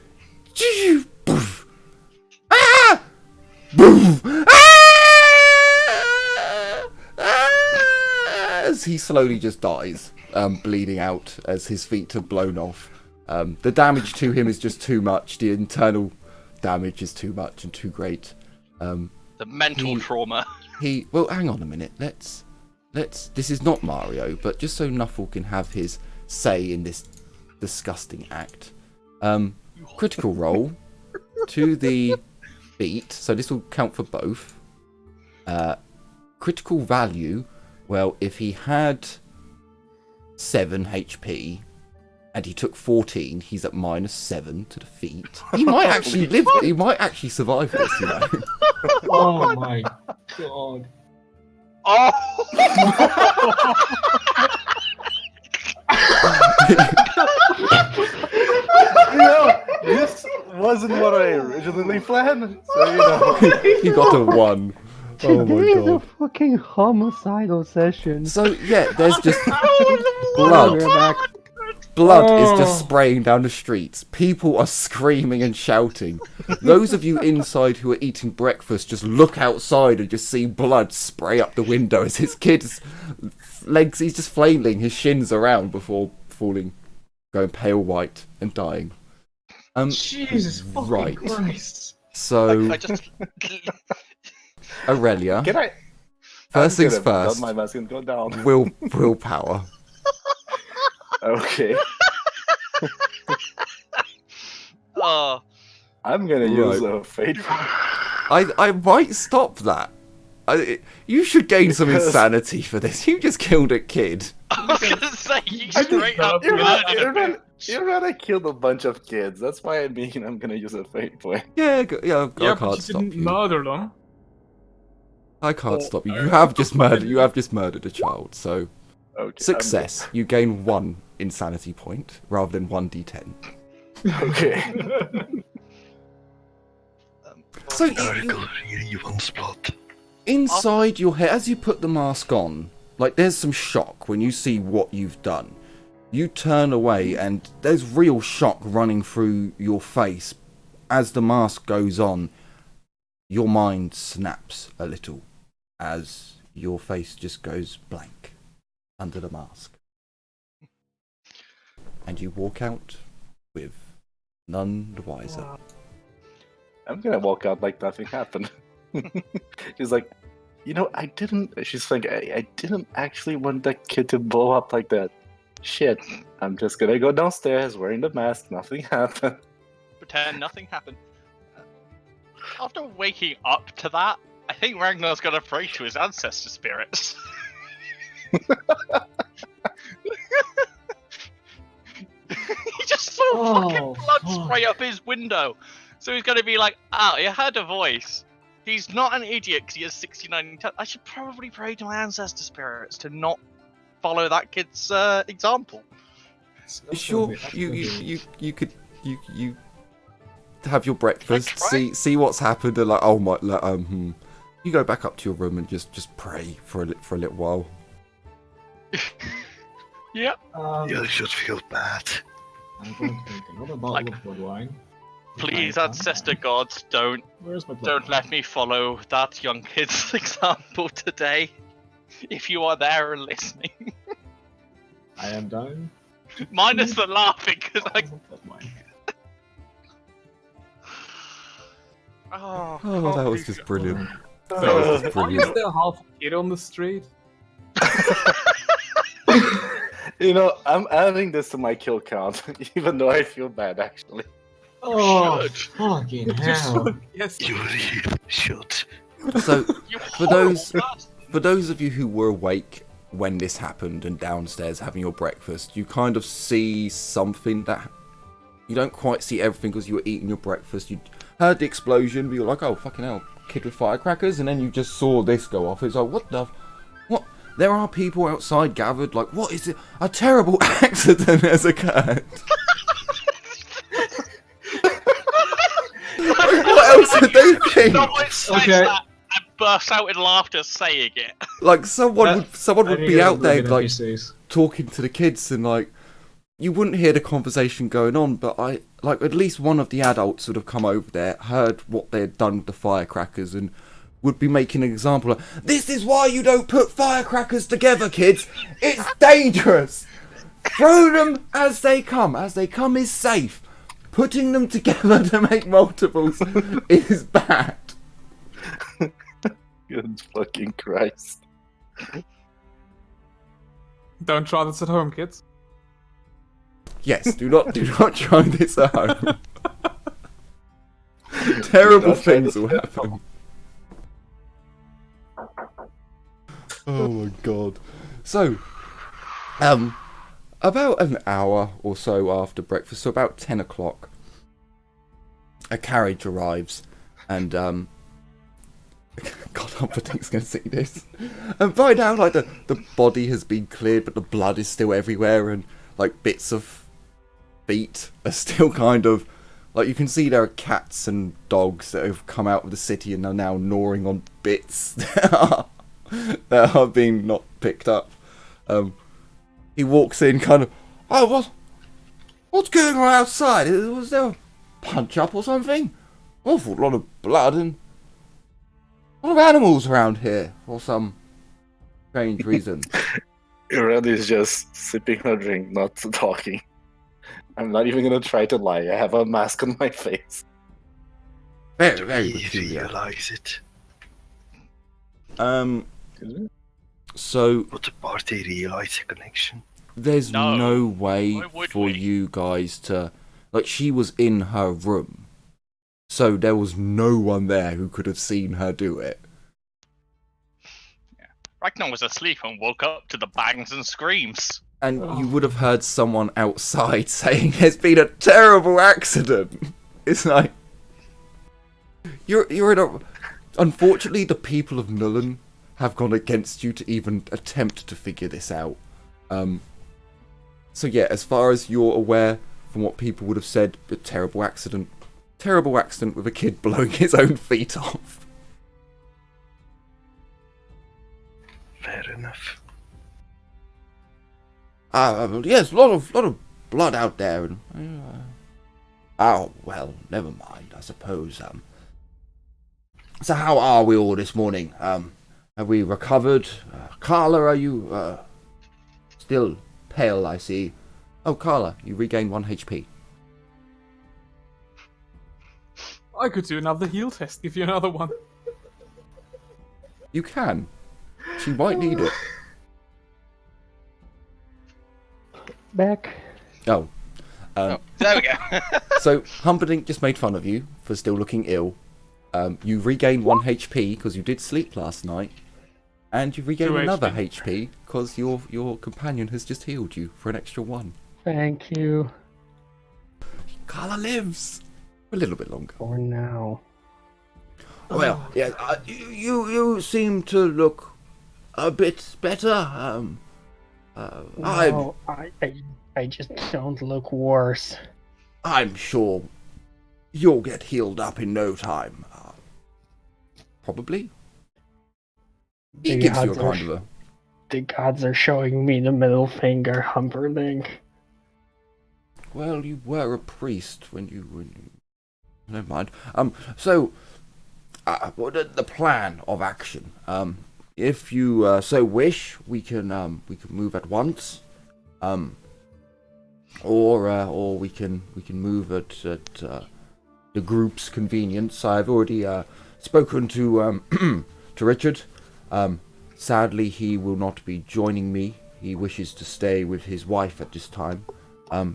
poof, ah, poof, ah, as he slowly just dies, bleeding out as his feet are blown off. The damage to him is just too much. The internal damage is too much and too great. The mental trauma. Well, hang on a minute. Let's. This is not Mario, but just so Nuffle can have his say in this disgusting act. Critical roll to the beat, so this will count for both. Critical value. Well, if he had 7 HP and he took 14, he's at -7 to the feet. He might actually live. He might actually survive this, you know. Oh my god. Oh! You know, this wasn't what I originally planned, so you know. He got a 1. Oh my This is a god. fucking homicidal session. So yeah, there's just We're blood. back. Blood is just spraying down the streets. People are screaming and shouting. Those of you inside who are eating breakfast just look outside and just see blood spray up the window as his kid's legs, he's just flailing his shins around before falling, going pale white and dying. Jesus fucking right. Christ. So, I just. Aurelia, Can I? first things I'm gonna first, don my mask and go down. willpower. Okay. Oh. I'm gonna use Right. a fate. I might stop that. You should gain some insanity for this. You just killed a kid. I was gonna say, you straight up You're murdered a gonna, bitch. you're gonna kill a bunch of kids. That's why I'm gonna use a fate point. Yeah, I Yeah, can't but you stop didn't you. murder them. I can't stop you. You have just murdered a child. So Okay. success. You gain 1 insanity point rather than 1d10. Okay. So Oracle, you once plot. inside your head, as you put the mask on, like there's some shock when you see what you've done. You turn away and there's real shock running through your face. As the mask goes on, your mind snaps a little as your face just goes blank under the mask. And you walk out with none the wiser. I'm gonna walk out like nothing happened. She's like, you know, I didn't. She's like, I didn't actually want that kid to blow up like that. Shit. I'm just gonna go downstairs wearing the mask. Nothing happened. Pretend nothing happened. After waking up to that, I think Ragnar's gonna pray to his ancestor spirits. He just saw fucking blood spray up his window. So he's gonna be like, he heard a voice. He's not an idiot because he has 69. I should probably pray to my ancestor spirits to not follow that kid's example. Sure, you could have your breakfast, see what's happened, and like, oh my, you go back up to your room and just pray for a little while. Yep. You should feel bad. I'm going to take another bottle of blood wine. Please, ancestor gods, don't Where's my blood don't wine? let me follow that young kid's example today. If you are there and listening, I am down. minus the laughing, because I. Blood wine. Oh, Oh, that was just brilliant. That So, was just why is brilliant. there half a kid on the street? You know, I'm adding this to my kill count, even though I feel bad actually. Oh, should. fucking You hell. should, yes. You really should. So, You for horrible those bastard. for those of you who were awake when this happened and downstairs having your breakfast, you kind of see something that you don't quite see everything because you were eating your breakfast. You heard the explosion, but you're like, "Oh fucking hell, kid with firecrackers!" And then you just saw this go off. It's like, what the, what? There are people outside gathered. Like, what is it? A terrible accident has occurred. What else would they think? Someone says Okay. that and bursts out in laughter saying it. Like someone would be out there like NPCs. talking to the kids and like you wouldn't hear the conversation going on, but I like at least one of the adults would have come over there, heard what they had done with the firecrackers, and would be making an example of, "This is why you don't put firecrackers together, kids. It's dangerous. Throw them as they come. As they come is safe. Putting them together to make multiples is bad." Good fucking Christ. Don't try this at home, kids. Yes, do not try this at home. Terrible not try things this will at happen. Oh my god. So, about an hour or so after breakfast, so about 10 o'clock, a carriage arrives, and God, Humperdinck's gonna see this. And by now, like the body has been cleared, but the blood is still everywhere, and like bits of feet are still kind of like you can see there are cats and dogs that have come out of the city and are now gnawing on bits that are being not picked up. He walks in, kind of, "Oh, what's going on outside? Was there a punch up or something? Awful lot of blood and a lot of animals around here for some strange reason." Red is just sipping her drink, not talking. I'm not even gonna try to lie. I have a mask on my face. Very, very We peculiar. realize it. So But about they realize the connection. there's No. no way Why would for we? you guys to, like, she was in her room, so there was no one there who could have seen her do it. Ragnar was asleep and woke up to the bangs and screams. And you would have heard someone outside saying there's been a terrible accident. It's like you're in a. Unfortunately, the people of Nuln have gone against you to even attempt to figure this out. So yeah, as far as you're aware, from what people would have said, a terrible accident with a kid blowing his own feet off. Fair enough. Yes, a lot of blood out there, and oh well, never mind. I suppose. So how are we all this morning? Have we recovered? Carla, are you still pale? I see. Oh, Carla, you regained 1 HP. I could do another heal test, give you another one. You can. She might need it. Back. Oh. There we go. So Humperdinck just made fun of you for still looking ill. You regained 1 HP because you did sleep last night, and you regained 2 another HP. HP because your companion has just healed you for an extra 1. Thank you Carla lives a little bit longer. for now. Well, yeah, you seem to look a bit better. No, I just don't look worse. I'm sure you'll get healed up in no time. Probably. He The gives you a gods are- kind of a. The gods are showing me the middle finger, Humperdinck. Well, you were a priest when you. Never mind. So, the plan of action. If you so wish, we can move at once. Or we can move at the group's convenience. I've already spoken to to Richard. Sadly, he will not be joining me he wishes to stay with his wife at this time,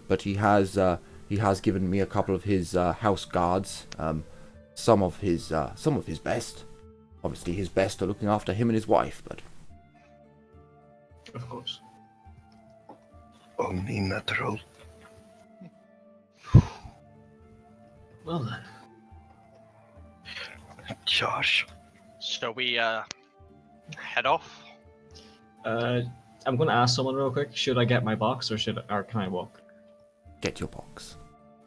but he has given me a couple of his house guards, some of his best. Obviously, his best are looking after him and his wife, but Of course. Only natural. Well then. Josh. Shall we head off? I'm gonna ask someone real quick. Should I get my box or can I walk? get your box.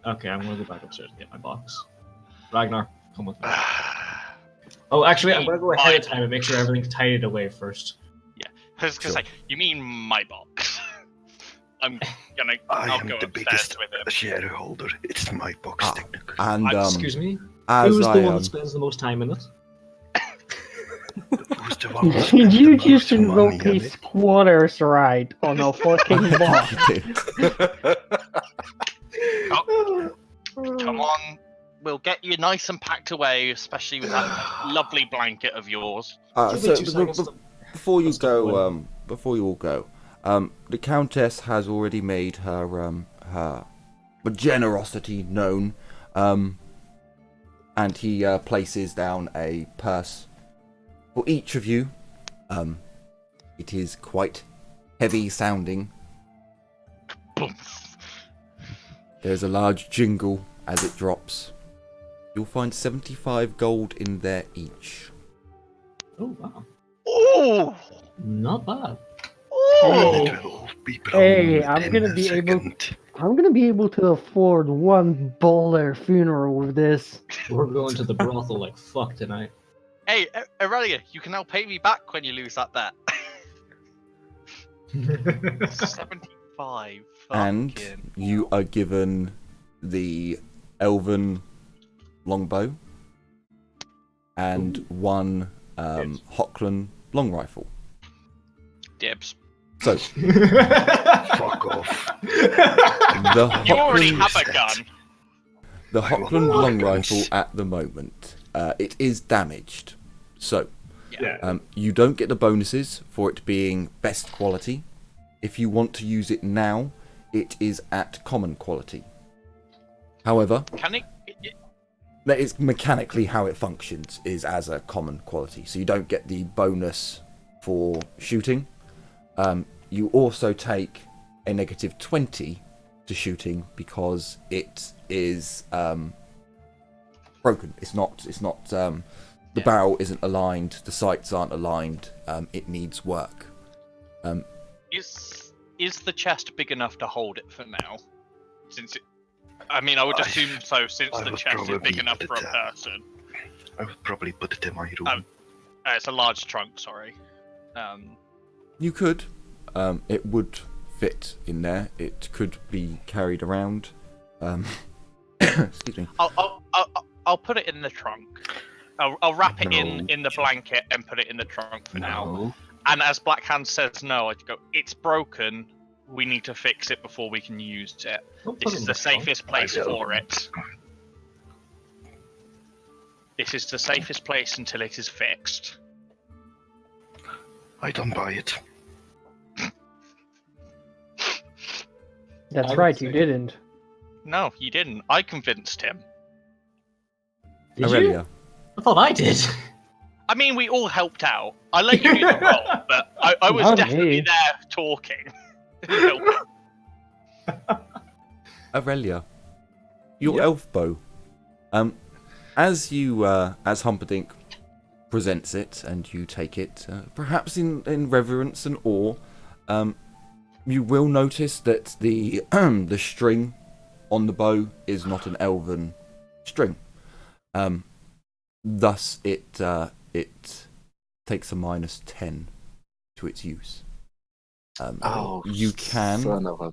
Okay, I'm gonna go back upstairs and get my box. Ragnar, come with me. Oh, actually, I'm gonna go ahead of time and make sure everything's tidied away first. I was gonna say, you mean my box? I'll I am go the upstairs biggest with him. shareholder. It's my box, technically. And Excuse me? as Who's I the one that spends the most time in it? Who's the one that Did spends you the just most money invoke on a it? squatter's right on a fucking box? Come on, we'll get you nice and packed away, especially with that lovely blanket of yours. Before you go, before you all go, the Countess has already made her generosity known, and he places down a purse for each of you. It is quite heavy sounding. There's a large jingle as it drops. You'll find 75 gold in there each. Oh, wow. Oh! Not bad. Hey, It will be hey, blown I'm gonna in a be able. second. I'm gonna be able to afford one baller funeral with this. We're going to the brothel like fuck tonight. Hey, Aurelia, you can now pay me back when you lose that bet. 75. And Fucking you are given the elven longbow and one Hockland long rifle. dibs. So Fuck off. the You already Hockland, have a gun. the I will Hockland long guns. rifle at the moment, it is damaged. So Yeah. you don't get the bonuses for it being best quality. If you want to use it now, it is at common quality. However, Can it? that is mechanically how it functions, is as a common quality. So you don't get the bonus for shooting. You also take a negative 20 to shooting because it is broken. It's not. The barrel isn't aligned. The sights aren't aligned. It needs work. Is the chest big enough to hold it for now? I mean, I would assume so, since I the would chest is big probably enough put for a it down. person. I would probably put it in my room. It's a large trunk, sorry. You could. It would fit in there. It could be carried around. Excuse me. I'll put it in the trunk. I'll wrap it in No. the blanket and put it in the trunk for now. No. And as Blackhand says no, I'd go, it's broken. We need to fix it before we can use it. Don't put This it is in the the trunk. safest place I will. for it. This is the safest place until it is fixed. I don't buy it. That's I would right, you say- didn't. No, you didn't. I convinced him. Did you? Aurelia. I thought I did. I mean, we all helped out. I let you do the role, but I was Not definitely me. there talking. Helping. Aurelia, your elf bow. As Humperdinck presents it and you take it, perhaps in reverence and awe, you will notice that the the string on the bow is not an elven string. Thus, it takes a -10 to its use. You can. Son of a...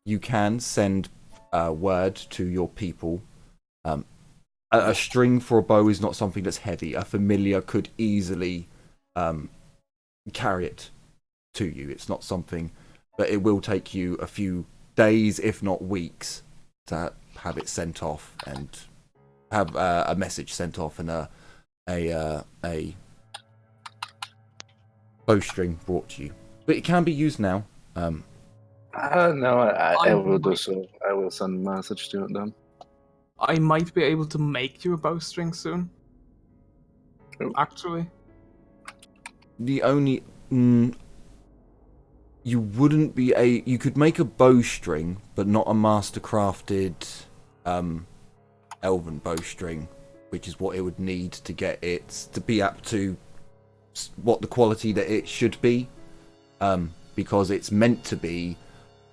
You can send word to your people. A string for a bow is not something that's heavy. A familiar could easily carry it to you. It's not something, but it will take you a few days, if not weeks, to have it sent off and have a message sent off and a bowstring brought to you. But it can be used now. No, I will do might- so. I will send a message to them. I might be able to make you a bowstring soon. Oh. Actually. The only you wouldn't be you could make a bowstring, but not a master crafted elven bowstring, which is what it would need to get it to be up to what the quality that it should be, because it's meant to be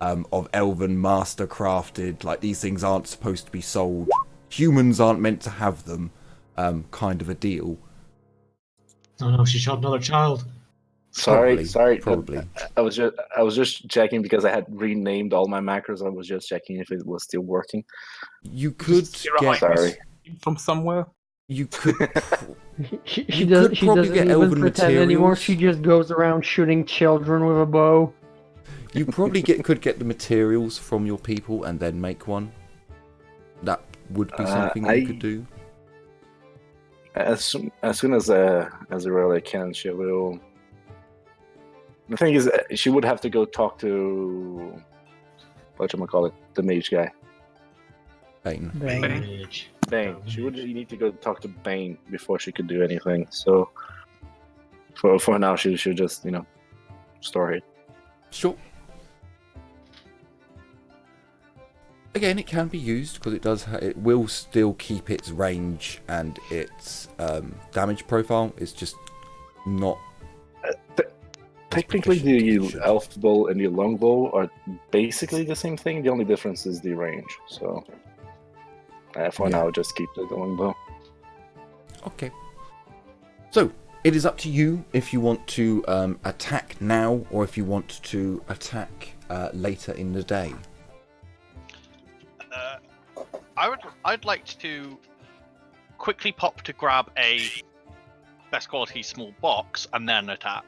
of elven master crafted. Like, these things aren't supposed to be sold. Humans aren't meant to have them, kind of a deal. Oh no, she shot another child. Sorry. Probably. I was just checking because I had renamed all my macros. I was just checking if it was still working. You could get. Sorry. From somewhere. You could. She You does. could She probably doesn't get even elven pretend anymore. materials. She just goes around shooting children with a bow. You probably could get the materials from your people and then make one. That would be something that you could do. As soon as really can, she will. The thing is, she would have to go talk to whatchamacallit, the mage guy. Bane. Mage. Bane. She would need to go talk to Bane before she could do anything. So for now, she should just store it. Sure. Again, it can be used because it will still keep its range and its damage profile. It's just not. Technically, proficient the as it should. elf bow and the long bow are basically the same thing. The only difference is the range. So for Yeah. now, just keep the long bow. Okay. So it is up to you if you want to attack now or if you want to attack later in the day. I'd like to quickly pop to grab a best quality small box and then attack.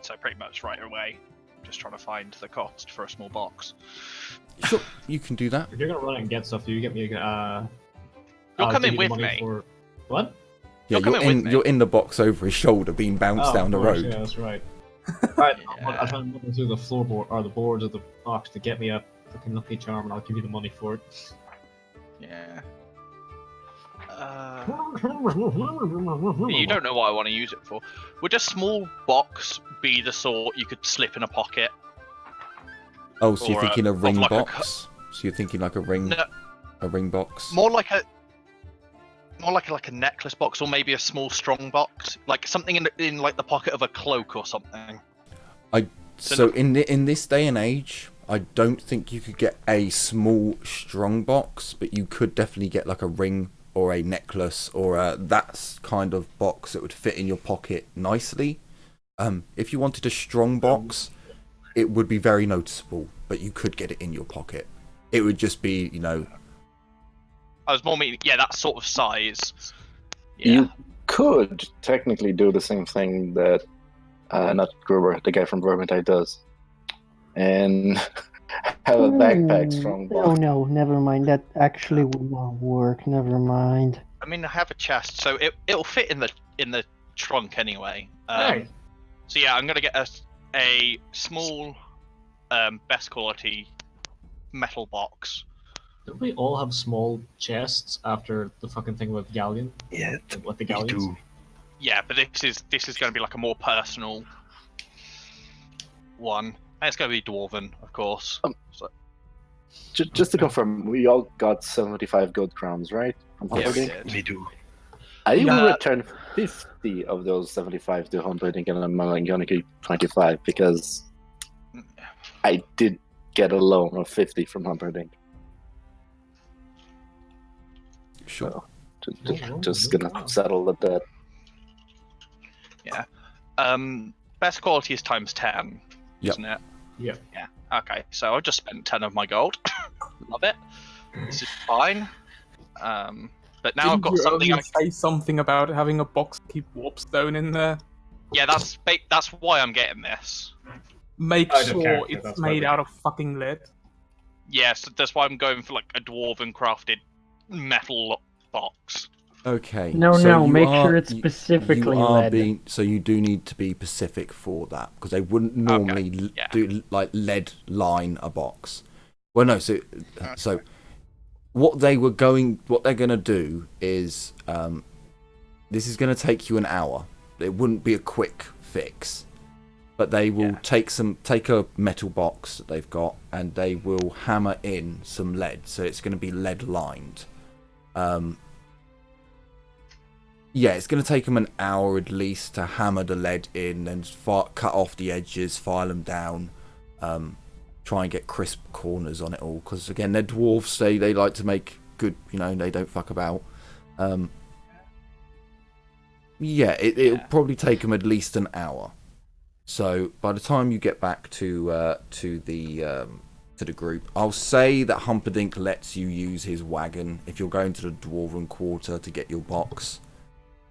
So pretty much right away. Just trying to find the cost for a small box. Sure, you can do that. If you're gonna run out and get stuff, do you get me? You're I'll coming give you the with money me. For... What? Yeah, You're coming with me. You're in the box over his shoulder, being bounced down the of course, road. Yeah, that's right. Right, Yeah. I'll try and run through the floorboard or the boards of the box to get me a fucking lucky charm, and I'll give you the money for it. Yeah. You don't know what I want to use it for. Would a small box be the sort you could slip in a pocket? Oh, so you're Or, thinking a of ring like a box? So you're thinking like a ring, No, a ring box? more like a necklace box, or maybe a small strong box, like something in like the pocket of a cloak or something. So in this day and age, I don't think you could get a small strong box, but you could definitely get like a ring or a necklace or that kind of box that would fit in your pocket nicely. If you wanted a strong box, it would be very noticeable, but you could get it in your pocket. It would just be, I was more meaning, yeah, that sort of size. Yeah. You could technically do the same thing that not Gruber, the guy from Vermintide does, and have a backpack strong Oh box. no, never mind. That actually would not work. Never mind. I mean, I have a chest, so it'll fit in the trunk anyway. Hey. So yeah, I'm gonna get a small, best quality metal box. Don't we all have small chests after the fucking thing with Galleon? Yeah, What the we Galleons? do. Yeah, but this is going to be like a more personal one. And it's going to be dwarven, of course. So, Just to confirm, we all got 75 gold crowns, right? From yeah, we Humperdinck? did. We do. I will Yeah. return 50 of those 75 to Humperdinck, and I'm gonna keep 25 because I did get a loan of 50 from Humperdinck. sure. Just gonna settle the debt. Best quality is times 10, Yep. isn't it? Yep. Yeah. Okay, so I just spent 10 of my gold. Love it. This is fine. But now I've got something. Say something about having a box to keep warpstone in there. Yeah, that's why I'm getting this. Make I don't sure care, it's that's made fine. out of fucking lead. Yeah, so that's why I'm going for like a dwarven crafted metal box. Okay. No, so no, you make are- sure it's you- specifically you are lead. being, so you do need to be specific for that because they wouldn't normally yeah. do like lead line a box. Well, no. So what they're gonna do is this is gonna take you an hour. It wouldn't be a quick fix, but they will take a metal box that they've got and they will hammer in some lead. So it's gonna be lead lined. Yeah, it's going to take them an hour at least to hammer the lead in and cut off the edges, file them down, try and get crisp corners on it all. Because again, they're dwarves, they like to make good, they don't fuck about. Yeah, it'll probably take them at least an hour. So by the time you get back to the group, I'll say that Humperdinck lets you use his wagon if you're going to the Dwarven Quarter to get your box.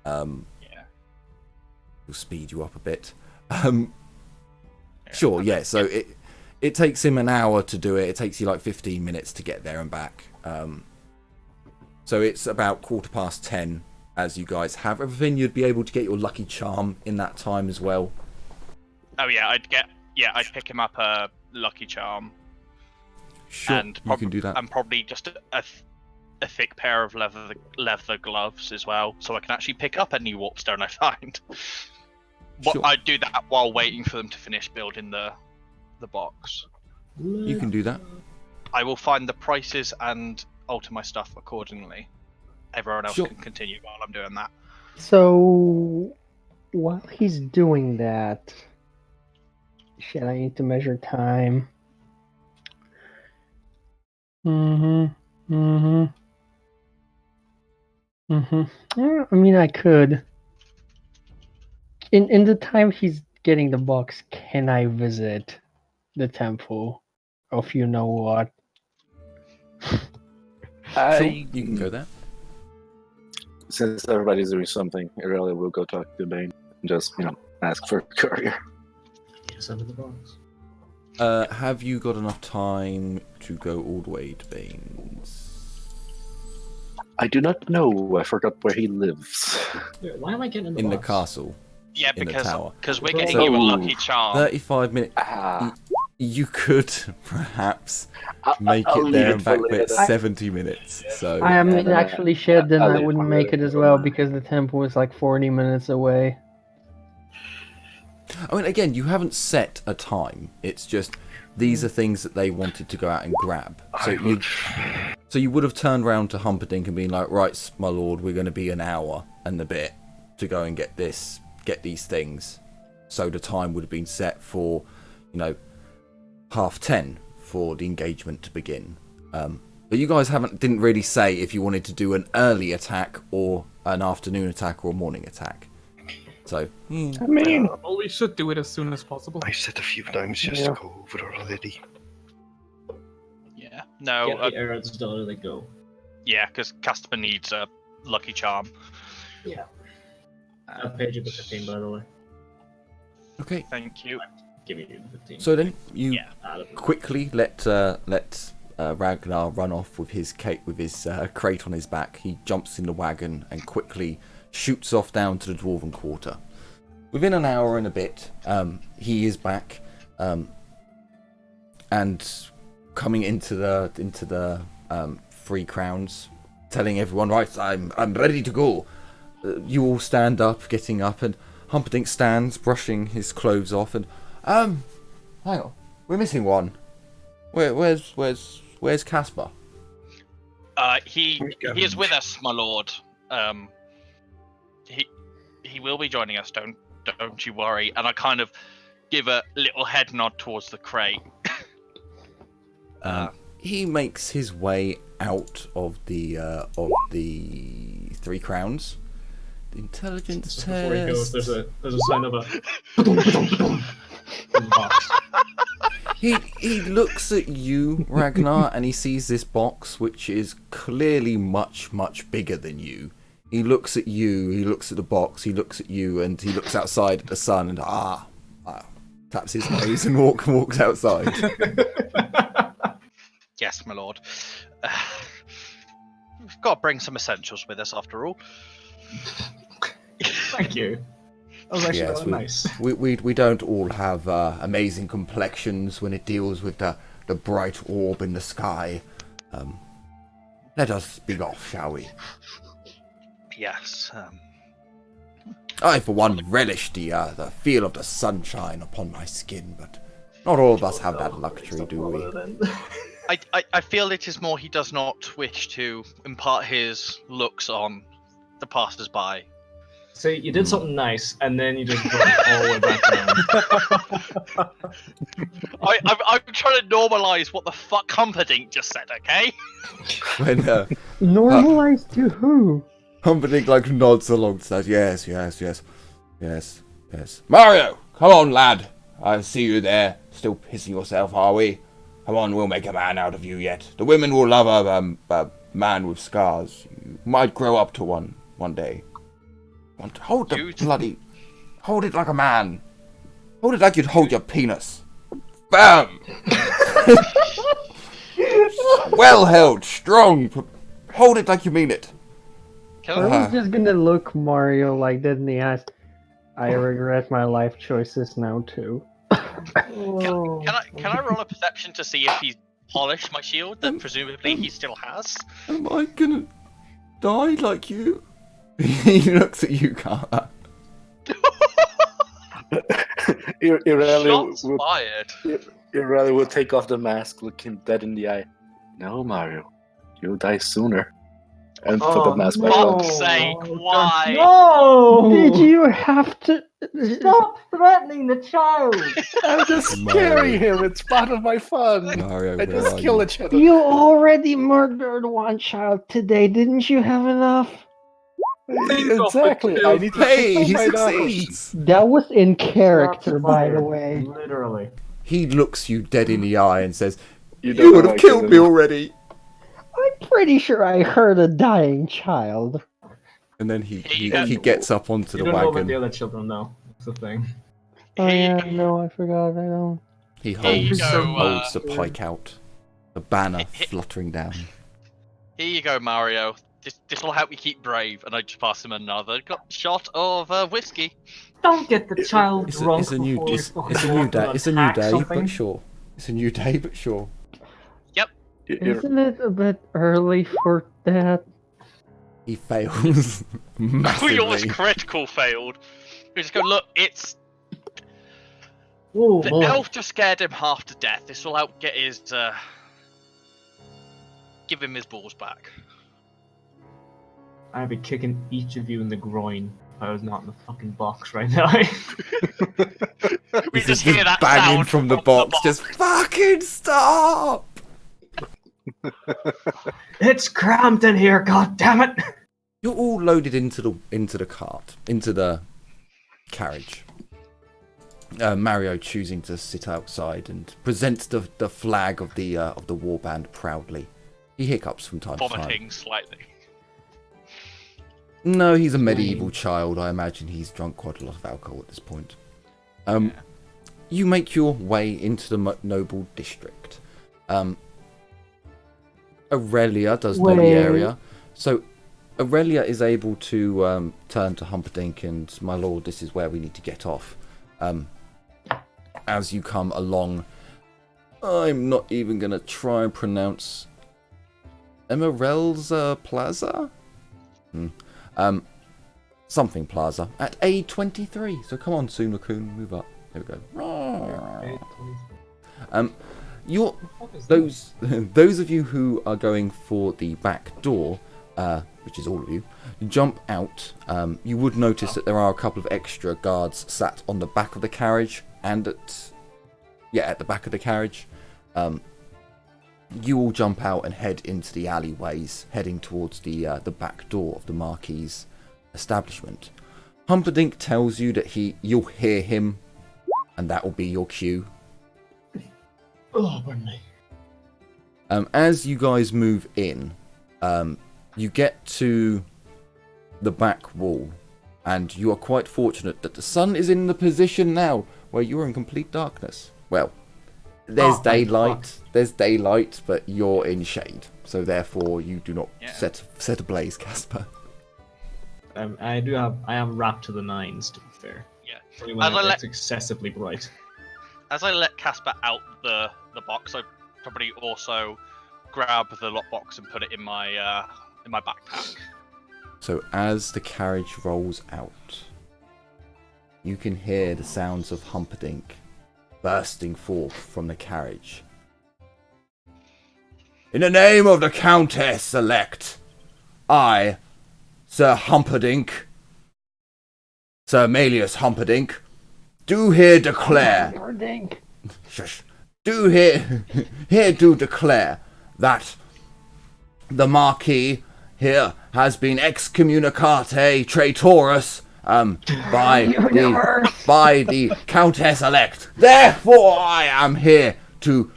It'll speed you up a bit. Sure, yeah. So it takes him an hour to do it. It takes you like 15 minutes to get there and back. So it's about 10:15 as you guys have everything. You'd be able to get your lucky charm in that time as well. Oh yeah, I'd pick him up a lucky charm. Sure, And you can do that. And probably just a thick pair of leather gloves as well, so I can actually pick up any warpstone I find. Sure. I'd do that while waiting for them to finish building the box. You can do that. I will find the prices and alter my stuff accordingly. Everyone else Sure. can continue while I'm doing that. So, while he's doing that, shit, I need to measure time. I mean, I could. In the time he's getting the box, can I visit the temple of you know what? Sure, you can go there. Since everybody's doing something, Aurelia will go talk to Bane and just, ask for a courier. Yes, under the box. Have you got enough time to go all the way to Bane's? I do not know. I forgot where he lives. Wait, why am I getting in the In the box? castle. Yeah, In the tower. because we're So- getting you a lucky charm. 35 minutes. Ah, You could perhaps I'll- make I'll it leave there it and for back, but it's later. 70 minutes. So I am Yeah, actually shed, then I'll I leave wouldn't for make it later. as well because the temple is like 40 minutes away. I mean, again, you haven't set a time. It's just these are things that they wanted to go out and grab. So you would have turned round to Humperdinck and been like, right, my lord, we're going to be an hour and a bit to go and get these things. So the time would have been set for, 10:30 for the engagement to begin. But you guys didn't really say if you wanted to do an early attack or an afternoon attack or a morning attack. So, I mean, Well, we should do it as soon as possible. I said a few times just to go over it already. Yeah. No. Get the arrows done, they go. Yeah, because customer needs a lucky charm. Yeah. I paid you the 15, by the way. okay. Thank you. Give you the 15. So then you Yeah. quickly let Ragnar run off with his crate on his back. He jumps in the wagon and quickly shoots off down to the Dwarven Quarter. Within an hour and a bit, he is back, and coming into the 3 crowns, telling everyone, right, I'm ready to go. You all stand up, getting up, and Humperdinck stands, brushing his clothes off, and hang on, we're missing one. Where's Casper? He is with us, my lord. He will be joining us. Don't you worry. And I kind of give a little head nod towards the crate. He makes his way out of the 3 crowns. The intelligence Just test. before he goes, there's a sign of a in the box. He looks at you, Ragnar, and he sees this box, which is clearly much bigger than you. He looks at you, he looks at the box, he looks at you, and he looks outside at the sun and taps his nose and walks outside. Yes, my lord. we've got to bring some essentials with us after all. Thank you. That was actually Yes, rather nice. we don't all have amazing complexions when it deals with the bright orb in the sky. Let us be off, shall we? Yes. I, for one, relish the feel of the sunshine upon my skin, but not all of us have that luxury, do we? I feel it is more he does not wish to impart his looks on the passers-by. So you did something nice, and then you just brought it all the way back down. I'm trying to normalise what the fuck Humperdinck just said, okay? When Normalized to who? Humperdinck nods along to that. Yes. Mario, come on, lad. I see you there, still pissing yourself, are we? Come on, we'll make a man out of you yet. The women will love a man with scars. You might grow up to one day. Hold it like a man. Hold it like you'd hold your penis. Bam! Well held, strong. Hold it like you mean it. I was just gonna look Mario like that in the eyes. I regret my life choices now too. Can I roll a perception to see if he's polished my shield that presumably he still has? Am I gonna die like you? He looks at you, Carter. Shots fired. Irelia will take off the mask, look him dead in the eye. No, Mario, you'll die sooner. And put the mask back on. Fuck's sake, why? No! Did you have to Stop threatening the child! I'm just scaring him. It's part of my fun. Mario, I where just are kill you? each other. You already murdered one child today, didn't you have enough? Exactly. I need to Hey, he my succeeds. That was in character, by the Fired. way. Literally. He looks you dead in the eye and says, You "You would have killed me already." I'm pretty sure I heard a dying child. And then he gets up onto You the don't know about wagon. the other children, though. That's the thing. Oh yeah, no, I forgot. I don't. He Here you holds go, holds the pike out, the banner fluttering down. Here you go, Mario. This will help you keep brave. And I just pass him another shot of whiskey. Don't get the child It's drunk a new before we it's fucking a new walk day. and It's a new attack day, something. but sure. It's a new day, but sure. Isn't it a bit early for that? He fails Yours massively. critical failed. We just go, look, it's... Oh, The boy. elf just scared him half to death. This will help get his, give him his balls back. I'd be kicking each of you in the groin if I was not in the fucking box right now. We He's just hear that banging sound from the box. Just fucking stop! It's cramped in here, god damn it! You're all loaded into the cart, into the carriage. Mario choosing to sit outside and presents the flag of the warband proudly. He hiccups from time to time. vomiting slightly. No, he's a medieval child. I imagine he's drunk quite a lot of alcohol at this point. You make your way into the noble district. Aurelia does know the area. So Aurelia is able to turn to Humperdinck and, my lord, this is where we need to get off. As you come along, I'm not even going to try and pronounce Emerel's Plaza? Something Plaza at A23. So come on, Sumakun, move up. There we go. Those of you who are going for the back door, which is all of you, jump out. You would notice that there are a couple of extra guards sat on the back of the carriage and at the back of the carriage. You all jump out and head into the alleyways, heading towards the back door of the Marquis's establishment. Humperdinck tells you that you'll hear him, and that will be your cue. Oh, pardon me. As you guys move in, you get to the back wall, and you are quite fortunate that the sun is in the position now where you are in complete darkness. Well, there's Oh, daylight. fuck. There's daylight, but you're in shade, so therefore you do not Yeah. set ablaze, Casper. I am wrapped to the nines, to be fair. Yeah. Only when As I it's excessively bright. As I let Casper out the box, I probably also grab the lockbox and put it in my backpack. So as the carriage rolls out, you can hear the sounds of Humperdinck bursting forth from the carriage. In the name of the Countess-elect, I, Sir Humperdinck, Sir Melius Humperdinck, do here declare... Humperdinck. Shush. Do here do declare that the Marquis here has been excommunicate traitorous by the Countess-elect. Therefore I am here to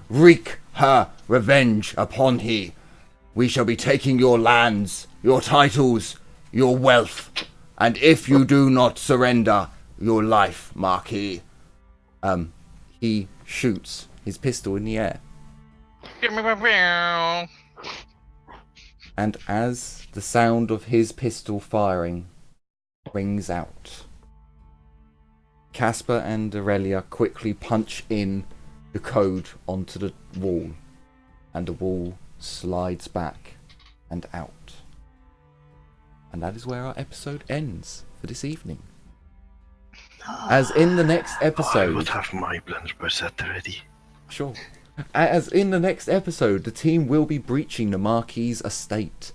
wreak her revenge upon he. We shall be taking your lands, your titles, your wealth, and if you do not surrender your life, Marquis, he shoots his pistol in the air. And as the sound of his pistol firing rings out, Casper and Aurelia quickly punch in the code onto the wall, and the wall slides back and out. And that is where our episode ends for this evening. As in the next I episode... would have my blunderbuss set ready. Sure. As in the next episode, the team will be breaching the Marquis' estate.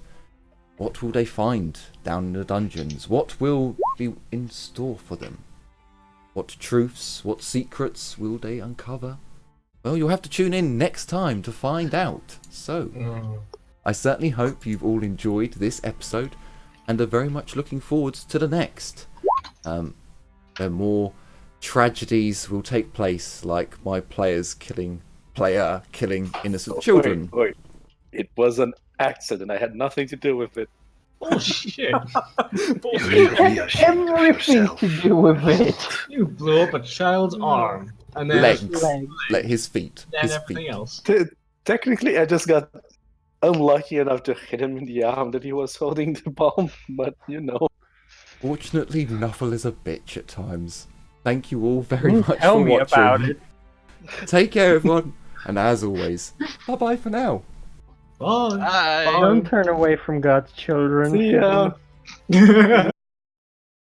What will they find down in the dungeons? What will be in store for them? What truths, what secrets will they uncover? Well, you'll have to tune in next time to find out. So, I certainly hope you've all enjoyed this episode and are very much looking forward to the next. More tragedies will take place, like my player killing innocent children. Wait. It was an accident. I had nothing to do with it. Oh shit! You Bullshit. really are ashamed of Everything yourself. to do with it. You blew up a child's arm, and then Legs. Legs. Like his feet. then His everything feet. else. Technically, I just got unlucky enough to hit him in the arm that he was holding the bomb, but you know. Fortunately, Nuffle is a bitch at times. Thank you all very much Tell for me watching. about it. Take care, everyone. And as always, bye-bye for now. Bye. Bye. Don't turn away from God's children. See ya.